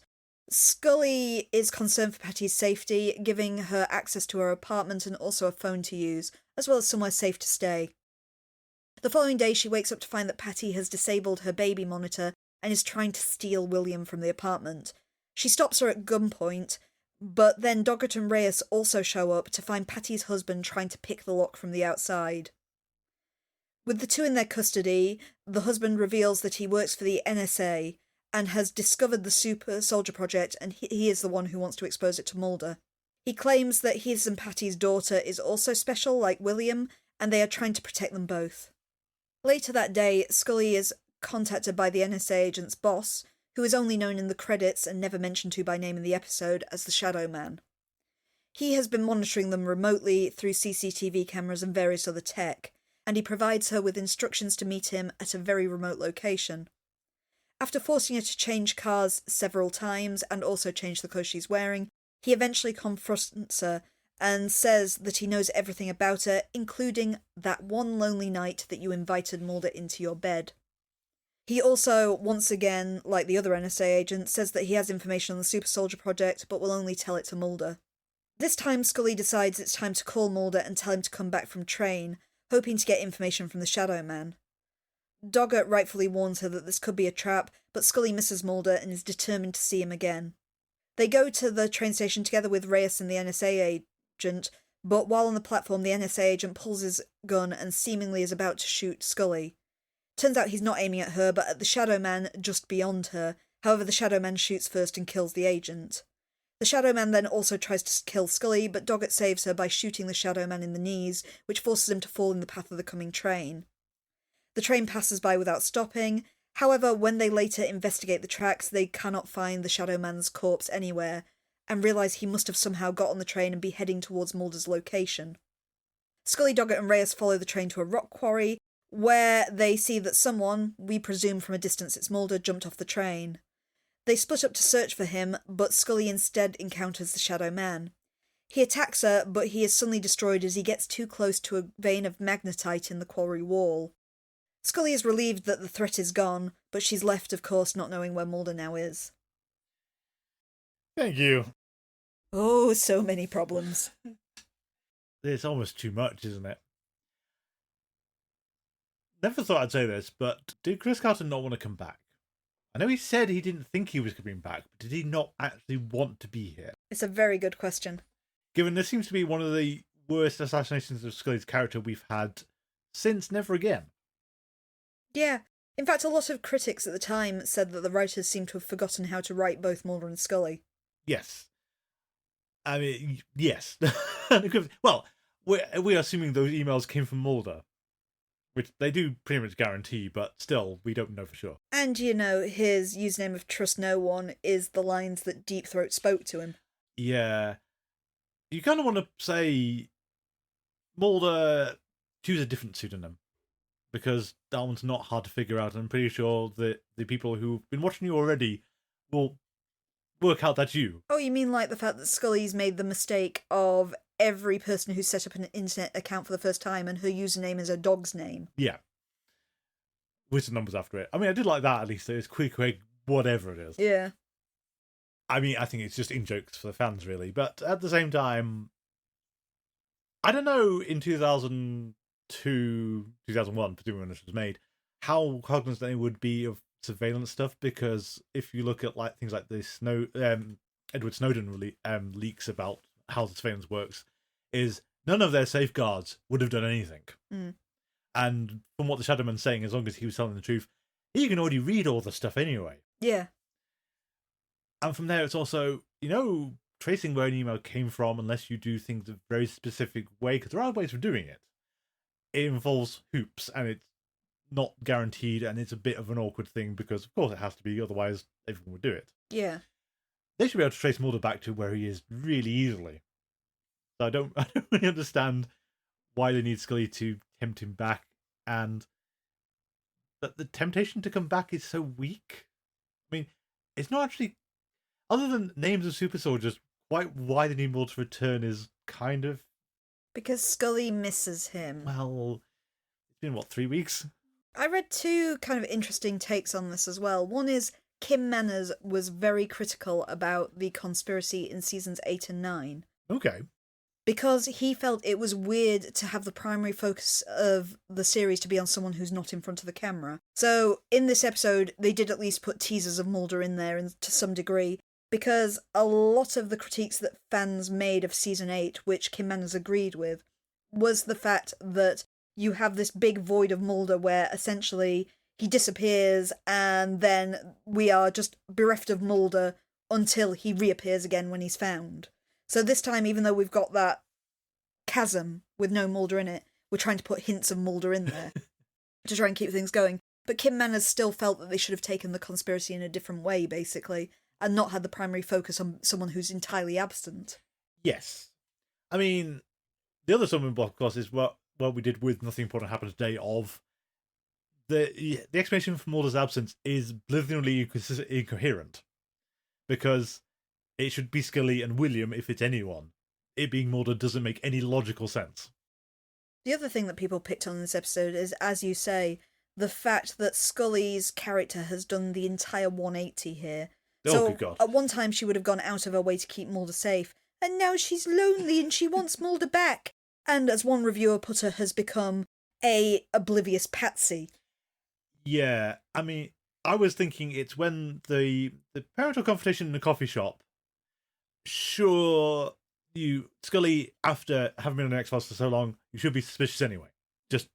Scully is concerned for Patty's safety, giving her access to her apartment and also a phone to use, as well as somewhere safe to stay. The following day, she wakes up to find that Patty has disabled her baby monitor and is trying to steal William from the apartment. She stops her at gunpoint, but then Doggett and Reyes also show up to find Patty's husband trying to pick the lock from the outside. With the two in their custody, the husband reveals that he works for the NSA and has discovered the super soldier project, and he is the one who wants to expose it to Mulder. He claims that his and Patty's daughter is also special, like William, and they are trying to protect them both. Later that day, Scully is contacted by the NSA agent's boss, who is only known in the credits and never mentioned to by name in the episode as the Shadow Man. He has been monitoring them remotely through CCTV cameras and various other tech, and he provides her with instructions to meet him at a very remote location. After forcing her to change cars several times and also change the clothes she's wearing, he eventually confronts her and says that he knows everything about her, including that one lonely night that you invited Mulder into your bed. He also, once again, like the other NSA agent, says that he has information on the Super Soldier Project, but will only tell it to Mulder. This time, Scully decides it's time to call Mulder and tell him to come back from train, hoping to get information from the Shadow Man. Doggett rightfully warns her that this could be a trap, but Scully misses Mulder and is determined to see him again. They go to the train station together with Reyes and the NSA agent, but while on the platform, the NSA agent pulls his gun and seemingly is about to shoot Scully. Turns out he's not aiming at her, but at the Shadow Man just beyond her. However, the Shadow Man shoots first and kills the agent. The Shadow Man then also tries to kill Scully, but Doggett saves her by shooting the Shadow Man in the knees, which forces him to fall in the path of the coming train. The train passes by without stopping. However, when they later investigate the tracks, they cannot find the Shadow Man's corpse anywhere, and realise he must have somehow got on the train and be heading towards Mulder's location. Scully, Doggett and Reyes follow the train to a rock quarry, where they see that someone, we presume from a distance it's Mulder, jumped off the train. They split up to search for him, but Scully instead encounters the Shadow Man. He attacks her, but he is suddenly destroyed as he gets too close to a vein of magnetite in the quarry wall. Scully is relieved that the threat is gone, but she's left, of course, not knowing where Mulder now is. Thank you. Oh, so many problems. It's almost too much, isn't it? Never thought I'd say this, but did Chris Carter not want to come back? I know he said he didn't think he was coming back, but did he not actually want to be here? It's a very good question. Given this seems to be one of the worst assassinations of Scully's character we've had since Never Again. Yeah. In fact, a lot of critics at the time said that the writers seem to have forgotten how to write both Mulder and Scully. Yes. I mean, yes. Well, we're assuming those emails came from Mulder. Which they do pretty much guarantee, but still, we don't know for sure. And, his username of Trust No One is the lines that Deep Throat spoke to him. Yeah. You kind of want to say Mulder, choose a different pseudonym. Because that one's not hard to figure out, and I'm pretty sure that the people who've been watching you already will work out that's you. Oh, you mean like the fact that Scully's made the mistake of every person who's set up an internet account for the first time and her username is a dog's name? Yeah. With the numbers after it. I mean, I did like that at least. It's quick, whatever it is. Yeah. I mean, I think it's just in jokes for the fans, really. But at the same time, I don't know in 2002, 2001, presumably when this was made, how cognizant they would be of surveillance stuff, because if you look at like things like this Edward Snowden leaks about how the surveillance works, is none of their safeguards would have done anything. Mm. And from what the Shadowman's saying, as long as he was telling the truth, he can already read all the stuff anyway. Yeah. And from there, it's also, tracing where an email came from, unless you do things a very specific way, because there are ways of doing it. It involves hoops, and it's not guaranteed, and it's a bit of an awkward thing, because of course it has to be, otherwise everyone would do it. Yeah. They should be able to trace Mulder back to where he is really easily. So I don't really understand why they need Scully to tempt him back, and that the temptation to come back is so weak. I mean, it's not actually, other than names of super soldiers, quite why they need Mulder to return is kind of... Because Scully misses him. Well, it's been, 3 weeks? I read two kind of interesting takes on this as well. One is Kim Manners was very critical about the conspiracy in seasons 8 and 9. Okay. Because he felt it was weird to have the primary focus of the series to be on someone who's not in front of the camera. So in this episode, they did at least put teasers of Mulder in there and to some degree, because a lot of the critiques that fans made of season 8, which Kim Manners agreed with, was the fact that you have this big void of Mulder where essentially he disappears, and then we are just bereft of Mulder until he reappears again when he's found. So this time, even though we've got that chasm with no Mulder in it, we're trying to put hints of Mulder in there to try and keep things going. But Kim Manners still felt that they should have taken the conspiracy in a different way, basically, and not had the primary focus on someone who's entirely absent. Yes. I mean, the other stumbling block, of course, is what we did with Nothing Important Happened Today of the explanation for Mulder's absence is blithely incoherent. Because it should be Scully and William if it's anyone. It being Mulder doesn't make any logical sense. The other thing that people picked on in this episode is, as you say, the fact that Scully's character has done the entire 180 here. Oh, good God. At one time she would have gone out of her way to keep Mulder safe, and now she's lonely and she wants Mulder back. And as one reviewer put it, has become a oblivious patsy. Yeah, I mean, I was thinking it's when the parental confrontation in the coffee shop. Sure, Scully, after having been on the X-Files for so long, you should be suspicious anyway. Just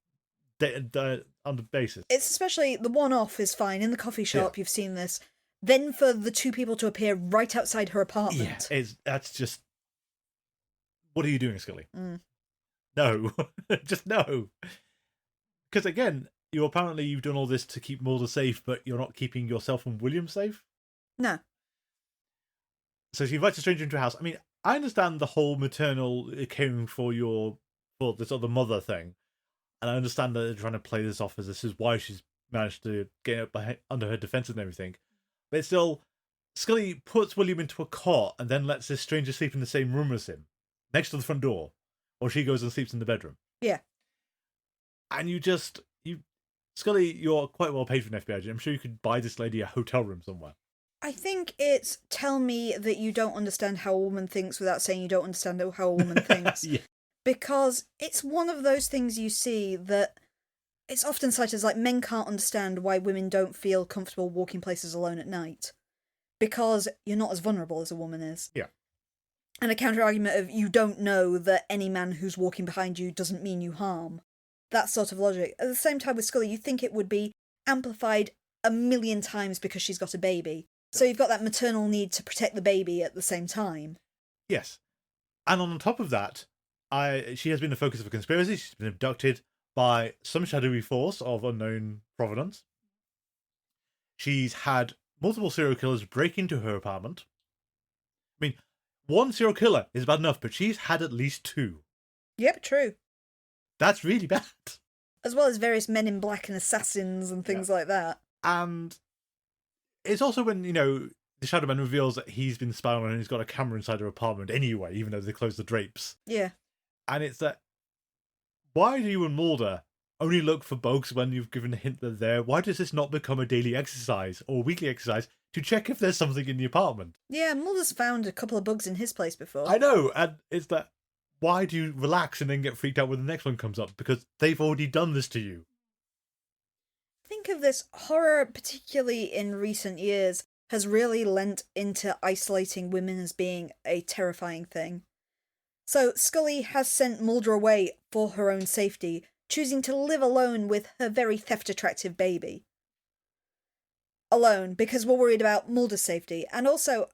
on the basis. It's especially the one-off is fine. In the coffee shop, You've seen this. Then for the two people to appear right outside her apartment. Yeah, that's just... What are you doing, Scully? Mm. No. Just no. Because again, you've done all this to keep Mulder safe, but you're not keeping yourself and William safe? No. So she invites a stranger into a house. I mean, I understand the whole maternal caring for this other mother thing. And I understand that they're trying to play this off as this is why she's managed to get under her defense and everything. But still, Scully puts William into a cot and then lets this stranger sleep in the same room as him, next to the front door. Or she goes and sleeps in the bedroom. Yeah. And Scully, you're quite well paid for an FBI agent. I'm sure you could buy this lady a hotel room somewhere. I think it's tell me that you don't understand how a woman thinks without saying you don't understand how a woman thinks. Yeah. Because it's one of those things you see that it's often cited as like men can't understand why women don't feel comfortable walking places alone at night. Because you're not as vulnerable as a woman is. Yeah. And a counter-argument of you don't know that any man who's walking behind you doesn't mean you harm. That sort of logic. At the same time with Scully, you think it would be amplified a million times because she's got a baby. So you've got that maternal need to protect the baby at the same time. Yes. And on top of that, she has been the focus of a conspiracy. She's been abducted by some shadowy force of unknown provenance. She's had multiple serial killers break into her apartment. I mean, one serial killer is bad enough, but she's had at least two. Yep, true. That's really bad. As well as various men in black and assassins and things like that. And it's also when, the Shadow Man reveals that he's been spying on her and he's got a camera inside her apartment anyway, even though they closed the drapes. Yeah. And it's that, why do you and Mulder only look for bugs when you've given a hint they're there? Why does this not become a daily exercise or weekly exercise to check if there's something in the apartment? Yeah, Mulder's found a couple of bugs in his place before. I know, and it's that, why do you relax and then get freaked out when the next one comes up? Because they've already done this to you. Think of this, horror, particularly in recent years, has really lent into isolating women as being a terrifying thing. So Scully has sent Mulder away for her own safety, choosing to live alone with her very theft-attractive baby. Alone, because we're worried about Mulder's safety. And also,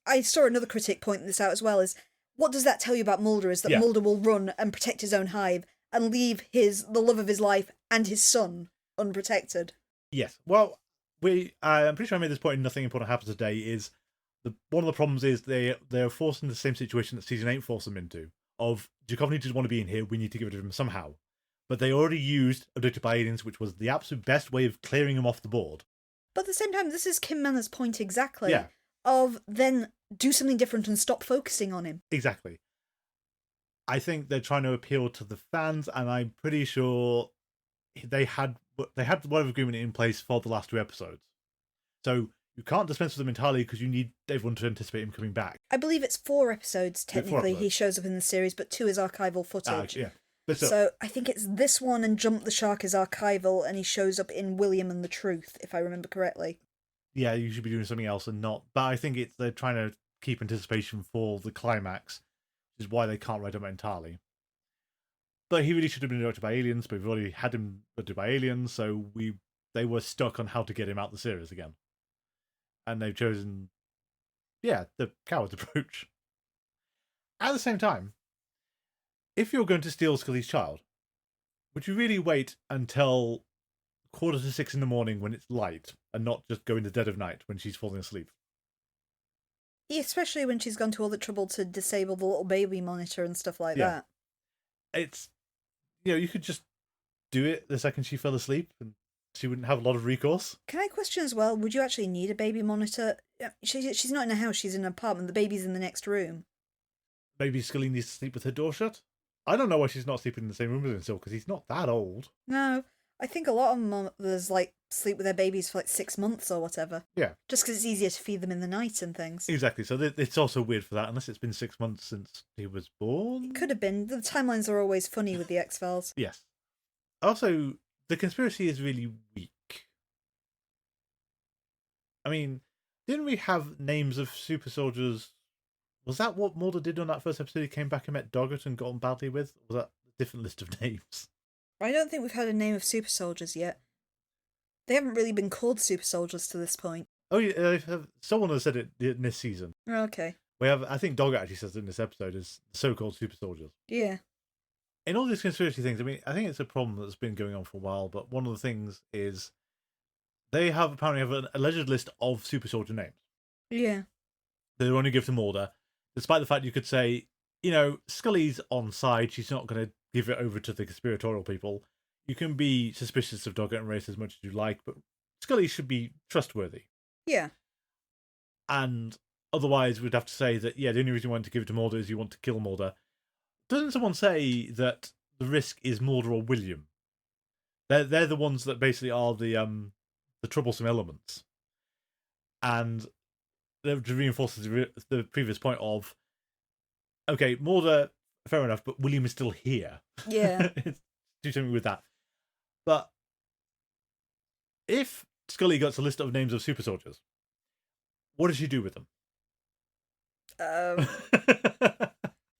I saw another critic point this out as well, is what does that tell you about Mulder is that Mulder will run and protect his own hive and leave the love of his life and his son unprotected. Yes. Well, I'm pretty sure I made this point in Nothing Important Happens Today, is one of the problems is they're forced into the same situation that Season 8 forced them into, of Duchovny didn't want to be in here, we need to get rid of him somehow. But they already used Abducted by Aliens, which was the absolute best way of clearing him off the board. But at the same time, this is Kim Manners' point exactly, Yeah. of then do something different and stop focusing on him. Exactly. I think they're trying to appeal to the fans, and I'm pretty sure they had whatever agreement in place for the last two episodes. So you can't dispense with them entirely because you need everyone to anticipate him coming back. I believe it's 4 episodes, technically, episodes. He shows up in the series, but 2 is archival footage. Yeah. So I think it's this one and Jump the Shark is archival, and he shows up in William and the Truth, if I remember correctly. Yeah, you should be doing something else and not. But I think they're trying to keep anticipation for the climax, which is why they can't write him entirely. But he really should have been directed by aliens, but we've already had him directed by aliens, so we they were stuck on how to get him out the series again. And they've chosen, the coward's approach. At the same time, if you're going to steal Scully's child, would you really wait until 5:45 in the morning when it's light and not just go in the dead of night when she's falling asleep? Especially when she's gone to all the trouble to disable the little baby monitor and stuff like that. It's, you could just do it the second she fell asleep and she wouldn't have a lot of recourse. Can I question as well, would you actually need a baby monitor? She's not in a house, she's in an apartment. The baby's in the next room. Maybe Scully needs to sleep with her door shut? I don't know why she's not sleeping in the same room as him still, because he's not that old. No, I think a lot of mothers, like, sleep with their babies for, 6 months or whatever. Yeah. Just because it's easier to feed them in the night and things. Exactly, so it's also weird for that, unless it's been 6 months since he was born. It could have been. The timelines are always funny with the X-Files. Yes. Also, the conspiracy is really weak. I mean, didn't we have names of super soldiers? Was that what Mulder did on that first episode? He came back and met Doggett and got on badly with? Or was that a different list of names? I don't think we've had a name of super soldiers yet. They haven't really been called super soldiers to this point. Oh, yeah, someone has said it in this season. Okay. I think Doggett actually says it in this episode, is so-called super soldiers. Yeah. In all these conspiracy things, I mean, I think it's a problem that's been going on for a while, but one of the things is they apparently have an alleged list of super soldier names. Yeah. They only give to Mulder, despite the fact you could say, Scully's on side, she's not going to give it over to the conspiratorial people. You can be suspicious of Doggett and Race as much as you like, but Scully should be trustworthy. Yeah. And otherwise, we'd have to say that, the only reason you want to give it to Mulder is you want to kill Mulder. Doesn't someone say that the risk is Mulder or William? They're the ones that basically are the troublesome elements. And that reinforces the previous point of, okay, Mulder, fair enough, but William is still here. Yeah. Do something with that. But if Scully gets a list of names of super soldiers, what does she do with them?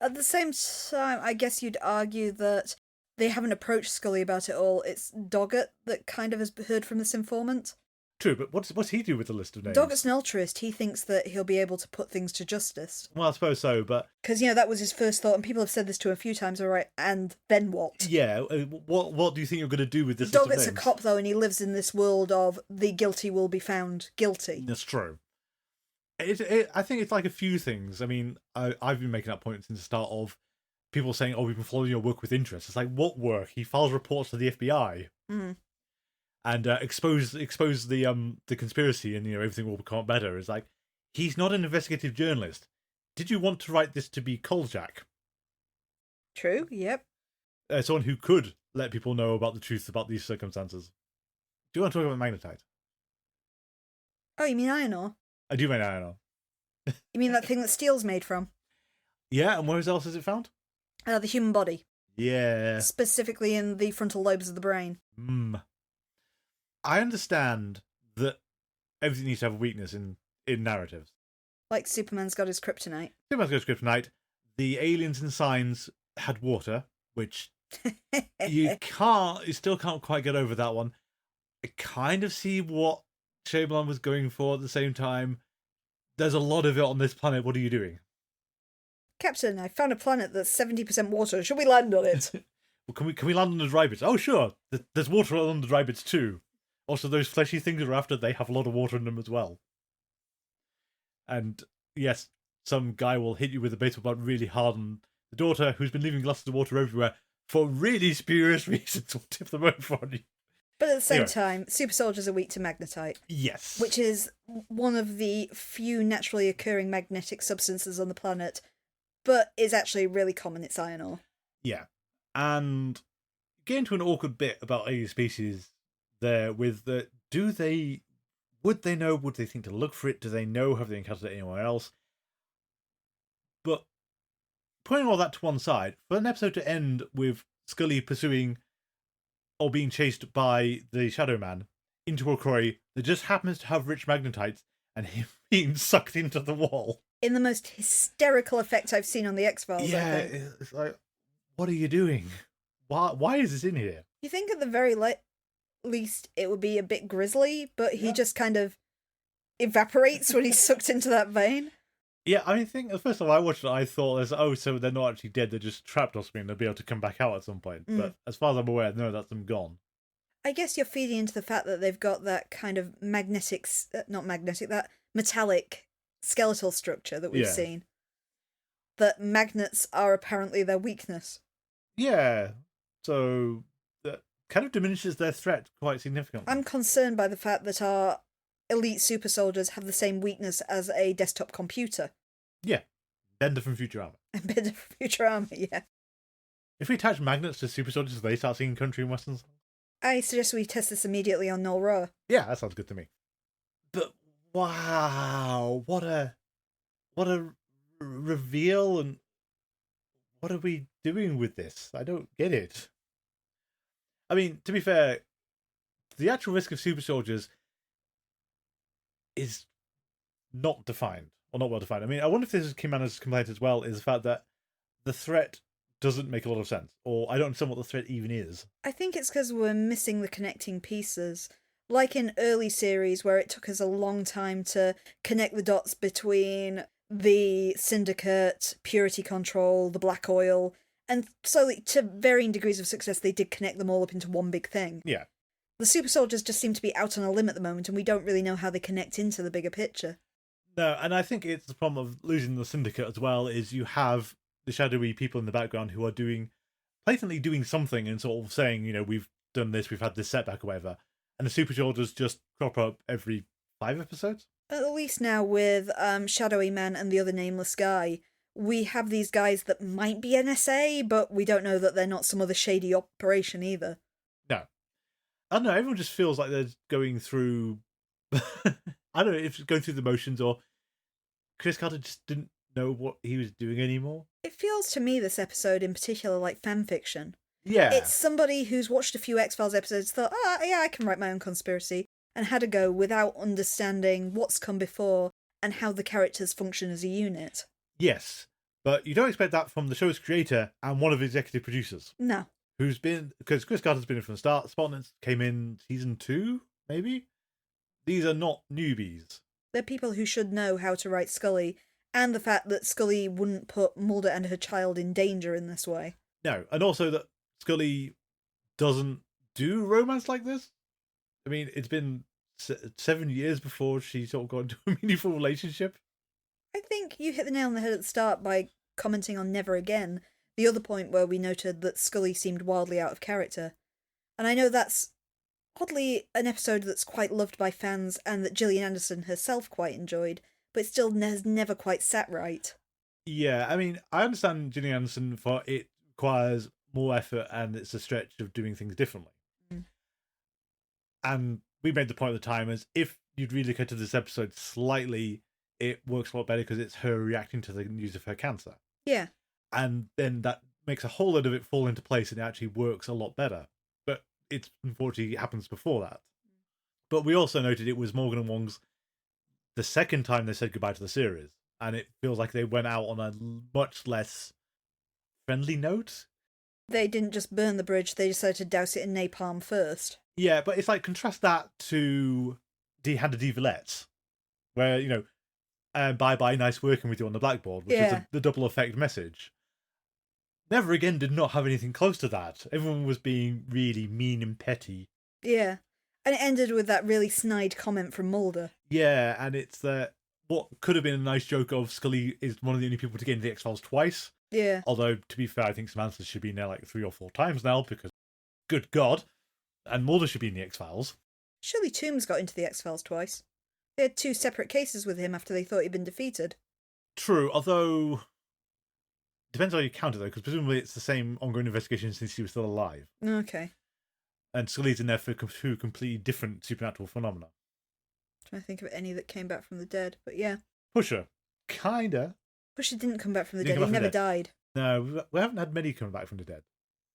At the same time, I guess you'd argue that they haven't approached Scully about it all. It's Doggett that kind of has heard from this informant. True, but what's he do with the list of names? Doggett's an altruist. He thinks that he'll be able to put things to justice. Well, I suppose so, but... Because, that was his first thought, and people have said this to him a few times, all right, and then what? Yeah, what do you think you're going to do with this list of names? Doggett's a cop, though, and he lives in this world of the guilty will be found guilty. That's true. I think it's like a few things. I mean, I've been making that point since the start of people saying, we've been following your work with interest. It's like, what work? He files reports to the FBI. Mm. And expose the conspiracy, and everything will become better. It's like, he's not an investigative journalist. Did you want to write this to be Kolchak? True. Yep. Someone who could let people know about the truth about these circumstances. Do you want to talk about magnetite? Oh, you mean iron ore? I do mean iron ore. You mean that thing that steel's made from? Yeah, and where else is it found? The human body. Yeah. Specifically in the frontal lobes of the brain. I understand that everything needs to have a weakness in narratives. Like Superman's got his kryptonite. Superman's got his kryptonite. The aliens and signs had water, which you still can't quite get over that one. I kind of see what Shyamalan was going for at the same time. There's a lot of it on this planet. What are you doing? Captain, I found a planet that's 70% water. Should we land on it? Well, can we land on the dry bits? Oh, sure. There's water on the dry bits too. Also, those fleshy things are after, they have a lot of water in them as well. And yes, some guy will hit you with a baseball bat really hard, and the daughter, who's been leaving glasses of water everywhere for really spurious reasons, will tip them over on you. But at the same time, super soldiers are weak to magnetite. Yes. Which is one of the few naturally occurring magnetic substances on the planet, but is actually really common. It's iron ore. Yeah. And get into an awkward bit about alien species there with the, would they know, would they think to look for it, do they know, have they encountered anyone else? But putting all that to one side, for an episode to end with Scully pursuing or being chased by the Shadow Man into a quarry that just happens to have rich magnetites and him being sucked into the wall. In the most hysterical effect I've seen on the X-Files, yeah, I think. It's like, what are you doing? Why is this in here? You think at the very least it would be a bit grisly, but he just kind of evaporates when he's sucked into that vein. Yeah, I think the first time I watched it, I thought, so they're not actually dead, they're just trapped or something, they'll be able to come back out at some point. But as far as I'm aware, no, that's them gone. I guess you're feeding into the fact that they've got that kind of that metallic skeletal structure that we've seen. That magnets are apparently their weakness. Yeah, so that kind of diminishes their threat quite significantly. I'm concerned by the fact that our elite super soldiers have the same weakness as a desktop computer. Yeah, Bender from Futurama. Bender from Futurama, yeah. If we attach magnets to super soldiers, they start singing country and westerns. I suggest we test this immediately on Noel Roa. Yeah, that sounds good to me. But wow, what a reveal, and what are we doing with this? I don't get it. I mean, to be fair, the actual risk of super soldiers is not defined, or not well defined. I mean, I wonder if this is Kim Anna's complaint as well, is the fact that the threat doesn't make a lot of sense, or I don't understand what the threat even is. I think it's because we're missing the connecting pieces. Like in early series, where it took us a long time to connect the dots between the Syndicate, Purity Control, the Black Oil, and slowly, to varying degrees of success, they did connect them all up into one big thing. Yeah. The super soldiers just seem to be out on a limb at the moment, and we don't really know how they connect into the bigger picture. No, and I think it's the problem of losing the Syndicate as well, is you have the shadowy people in the background who are blatantly doing something and sort of saying, we've done this, we've had this setback or whatever, and the super soldiers just crop up every 5 episodes. At least now with Shadowy Man and the other nameless guy, we have these guys that might be NSA, but we don't know that they're not some other shady operation either. No. I don't know, everyone just feels like they're going through... I don't know if it's going through the motions, or Chris Carter just didn't know what he was doing anymore. It feels to me, this episode in particular, like fanfiction. Yeah. It's somebody who's watched a few X-Files episodes, thought, yeah, I can write my own conspiracy, and had a go without understanding what's come before and how the characters function as a unit. Yes, but you don't expect that from the show's creator and one of the executive producers. No. Because Chris Carter's been in from the start. Spotnitz came in season 2, maybe? These are not newbies. They're people who should know how to write Scully, and the fact that Scully wouldn't put Mulder and her child in danger in this way. No, and also that Scully doesn't do romance like this. I mean, it's been 7 years before she sort of got into a meaningful relationship. I think you hit the nail on the head at the start by commenting on Never Again, the other point where we noted that Scully seemed wildly out of character. And I know that's oddly an episode that's quite loved by fans and that Gillian Anderson herself quite enjoyed, but it still has never quite sat right. Yeah, I mean, I understand Gillian Anderson for it requires more effort and it's a stretch of doing things differently. And we made the point at the time as if you'd relook at this episode slightly, it works a lot better because it's her reacting to the news of her cancer. Yeah. And then that makes a whole lot of it fall into place and it actually works a lot better. But it's unfortunately it happens before that. But we also noted it was Morgan and Wong's the second time they said goodbye to the series. And it feels like they went out on a much less friendly note. They didn't just burn the bridge, they decided to douse it in napalm first. Yeah, but it's like, contrast that to the Hand of Villette, where, bye-bye, nice working with you on the blackboard, which is the double effect message. Never Again did not have anything close to that. Everyone was being really mean and petty. Yeah. And it ended with that really snide comment from Mulder. Yeah, and it's what could have been a nice joke of Scully is one of the only people to get into the X-Files twice. Yeah. Although, to be fair, I think Samantha should be in there like 3 or 4 times now, because, good God. And Mulder should be in the X-Files. Shirley Toombs got into the X-Files twice. They had 2 separate cases with him after they thought he'd been defeated. True, although... Depends how you count it, though, because presumably it's the same ongoing investigation since he was still alive. Okay. And Scully's in there for 2 completely different supernatural phenomena. Trying to think of any that came back from the dead, but yeah. Pusher. Kinda. Pusher didn't come back from the dead, he never died. No, we haven't had many come back from the dead.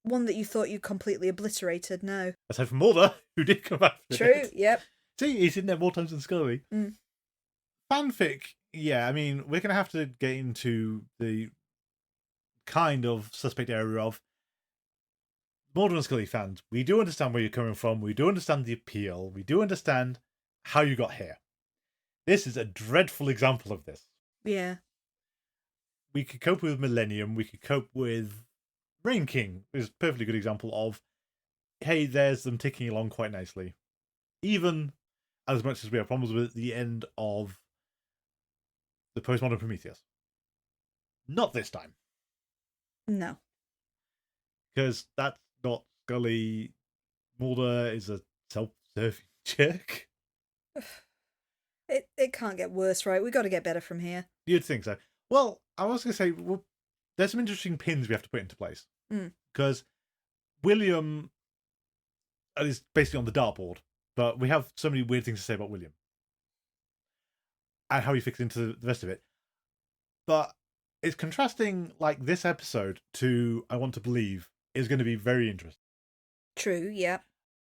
One that you thought you completely obliterated, no. Aside from Mulder, who did come back from the dead. True, yep. See, he's in there more times than Scully. Fanfic, yeah, I mean, we're going to have to get into the kind of suspect area of Mulder and Scully fans, we do understand where you're coming from. We do understand the appeal. We do understand how you got here. This is a dreadful example of this. Yeah. We could cope with Millennium. We could cope with Rain King. Is a perfectly good example of, hey, there's them ticking along quite nicely. Even as much as we have problems with the end of the postmodern Prometheus. Not this time. No. Because that's not Scully. Mulder is a self-serving jerk. It can't get worse, right? We got to get better from here. You'd think so. Well, I was going to say, well, there's some interesting pins we have to put into place. Because William is basically on the dartboard, but we have so many weird things to say about William. And how he fits into the rest of it. But it's contrasting, like, this episode to I Want to Believe is going to be very interesting. True, yeah.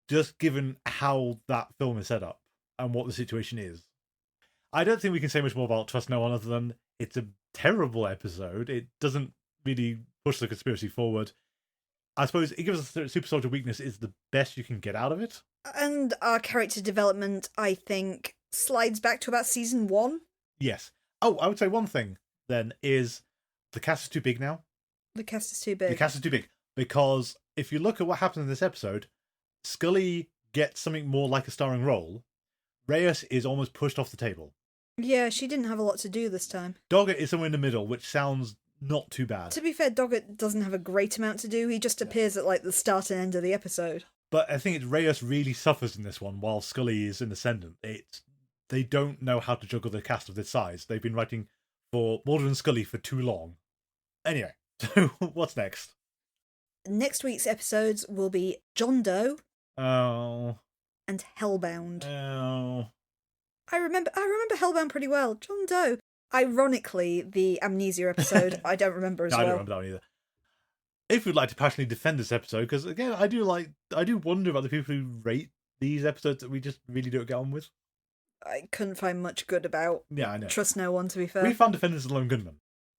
Just given how that film is set up and what the situation is. I don't think we can say much more about Trust No One other than it's a terrible episode. It doesn't really push the conspiracy forward. I suppose it gives us a super soldier weakness is the best you can get out of it. And our character development, I think, slides back to about season 1. Yes. Oh, I would say one thing then is the cast is too big now. The cast is too big. The cast is too big. Because if you look at what happens in this episode, Scully gets something more like a starring role. Reyes is almost pushed off the table. Yeah, she didn't have a lot to do this time. Doggett is somewhere in the middle, which sounds not too bad. To be fair, Doggett doesn't have a great amount to do. He just appears at like the start and end of the episode. But I think Reyes really suffers in this one, while Scully is in Ascendant. They don't know how to juggle the cast of this size. They've been writing for Mulder and Scully for too long. Anyway, so what's next? Next week's episodes will be John Doe. Oh. And Hellbound. Oh. I remember Hellbound pretty well. John Doe. Ironically, the Amnesia episode I don't remember as well. I don't remember that one either. If you'd like to passionately defend this episode, because again, I do wonder about the people who rate these episodes that we just really don't get on with. I couldn't find much good about I know. Trust No One, to be fair. We found Defenders of the Lone Gunman.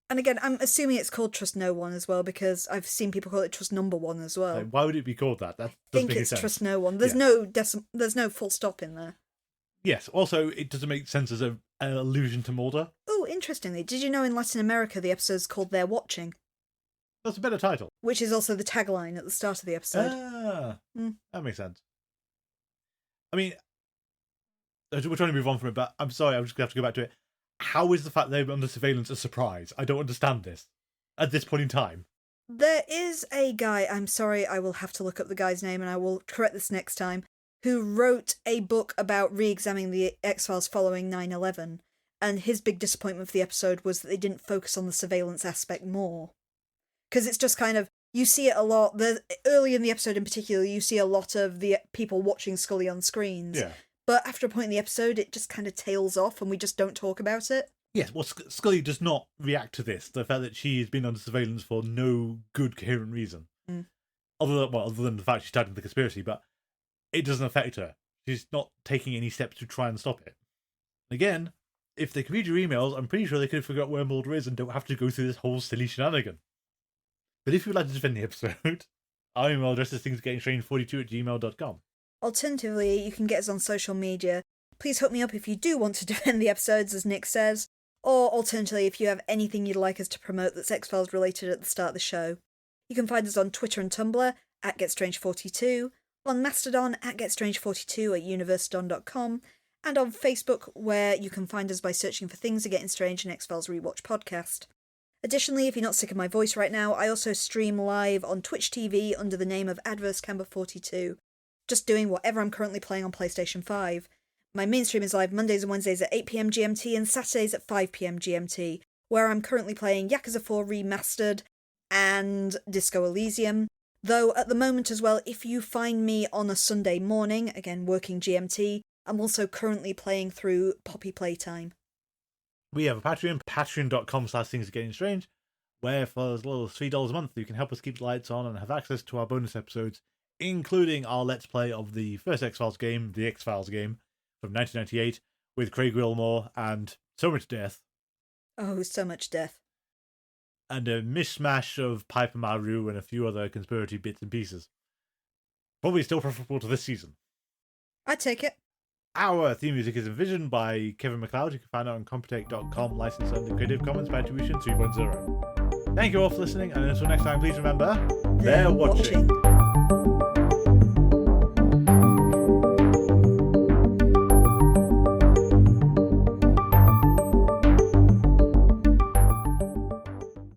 And again, I'm assuming it's called Trust No One as well, because I've seen people call it Trust Number One as well. Like, why would it be called that? That I doesn't think make it's sense. Trust No One. There's no full stop in there. Yes. Also, it doesn't make sense as an allusion to Mulder. Oh, interestingly, did you know in Latin America the episode's called They're Watching? That's a better title. Which is also the tagline at the start of the episode. That makes sense. I mean, we're trying to move on from it, but I'm sorry, I'm just going to have to go back to it. How is the fact they're under surveillance a surprise? I don't understand this at this point in time. There is a guy, I'm sorry, I will have to look up the guy's name and I will correct this next time, who wrote a book about re-examining the X-Files following 9/11, and his big disappointment for the episode was that they didn't focus on the surveillance aspect more. Because it's just kind of, you see it a lot, early in the episode in particular, you see a lot of the people watching Scully on screens. Yeah. But after a point in the episode, it just kind of tails off and we just don't talk about it. Yes, well, Scully does not react to this, the fact that she's been under surveillance for no good, coherent reason. Other than the fact she's tied into the conspiracy, but it doesn't affect her. She's not taking any steps to try and stop it. Again, if they can read your emails, I'm pretty sure they could have figured out where Mulder is and don't have to go through this whole silly shenanigan. But if you'd like to defend the episode, our email address is thingsgettingstrange42@gmail.com. Alternatively, you can get us on social media. Please hook me up if you do want to defend the episodes, as Nick says. Or alternatively, if you have anything you'd like us to promote that's X-Files related at the start of the show. You can find us on Twitter and Tumblr at GetStrange42, on Mastodon at GetStrange42 at universedon.com, and on Facebook, where you can find us by searching for Things Are Getting Strange and X-Files Rewatch Podcast. Additionally, if you're not sick of my voice right now, I also stream live on Twitch TV under the name of AdverseCamber42, just doing whatever I'm currently playing on PlayStation 5. My main stream is live Mondays and Wednesdays at 8pm GMT and Saturdays at 5pm GMT, where I'm currently playing Yakuza 4 Remastered and Disco Elysium. Though at the moment as well, if you find me on a Sunday morning, again working GMT, I'm also currently playing through Poppy Playtime. We have a Patreon, patreon.com/thingsargettingstrange, where for as little as $3 a month you can help us keep the lights on and have access to our bonus episodes, including our Let's Play of the first X-Files game, the X-Files game, from 1998, with Craig Wilmore and so much death. Oh, so much death. And a mishmash of Piper Maru and a few other conspiracy bits and pieces. Probably still preferable to this season. I'd take it. Our theme music is envisioned by Kevin MacLeod. You can find it on Computech.com, licensed under Creative Commons by Attribution 3.0. Thank you all for listening, and until next time, please remember, they're watching.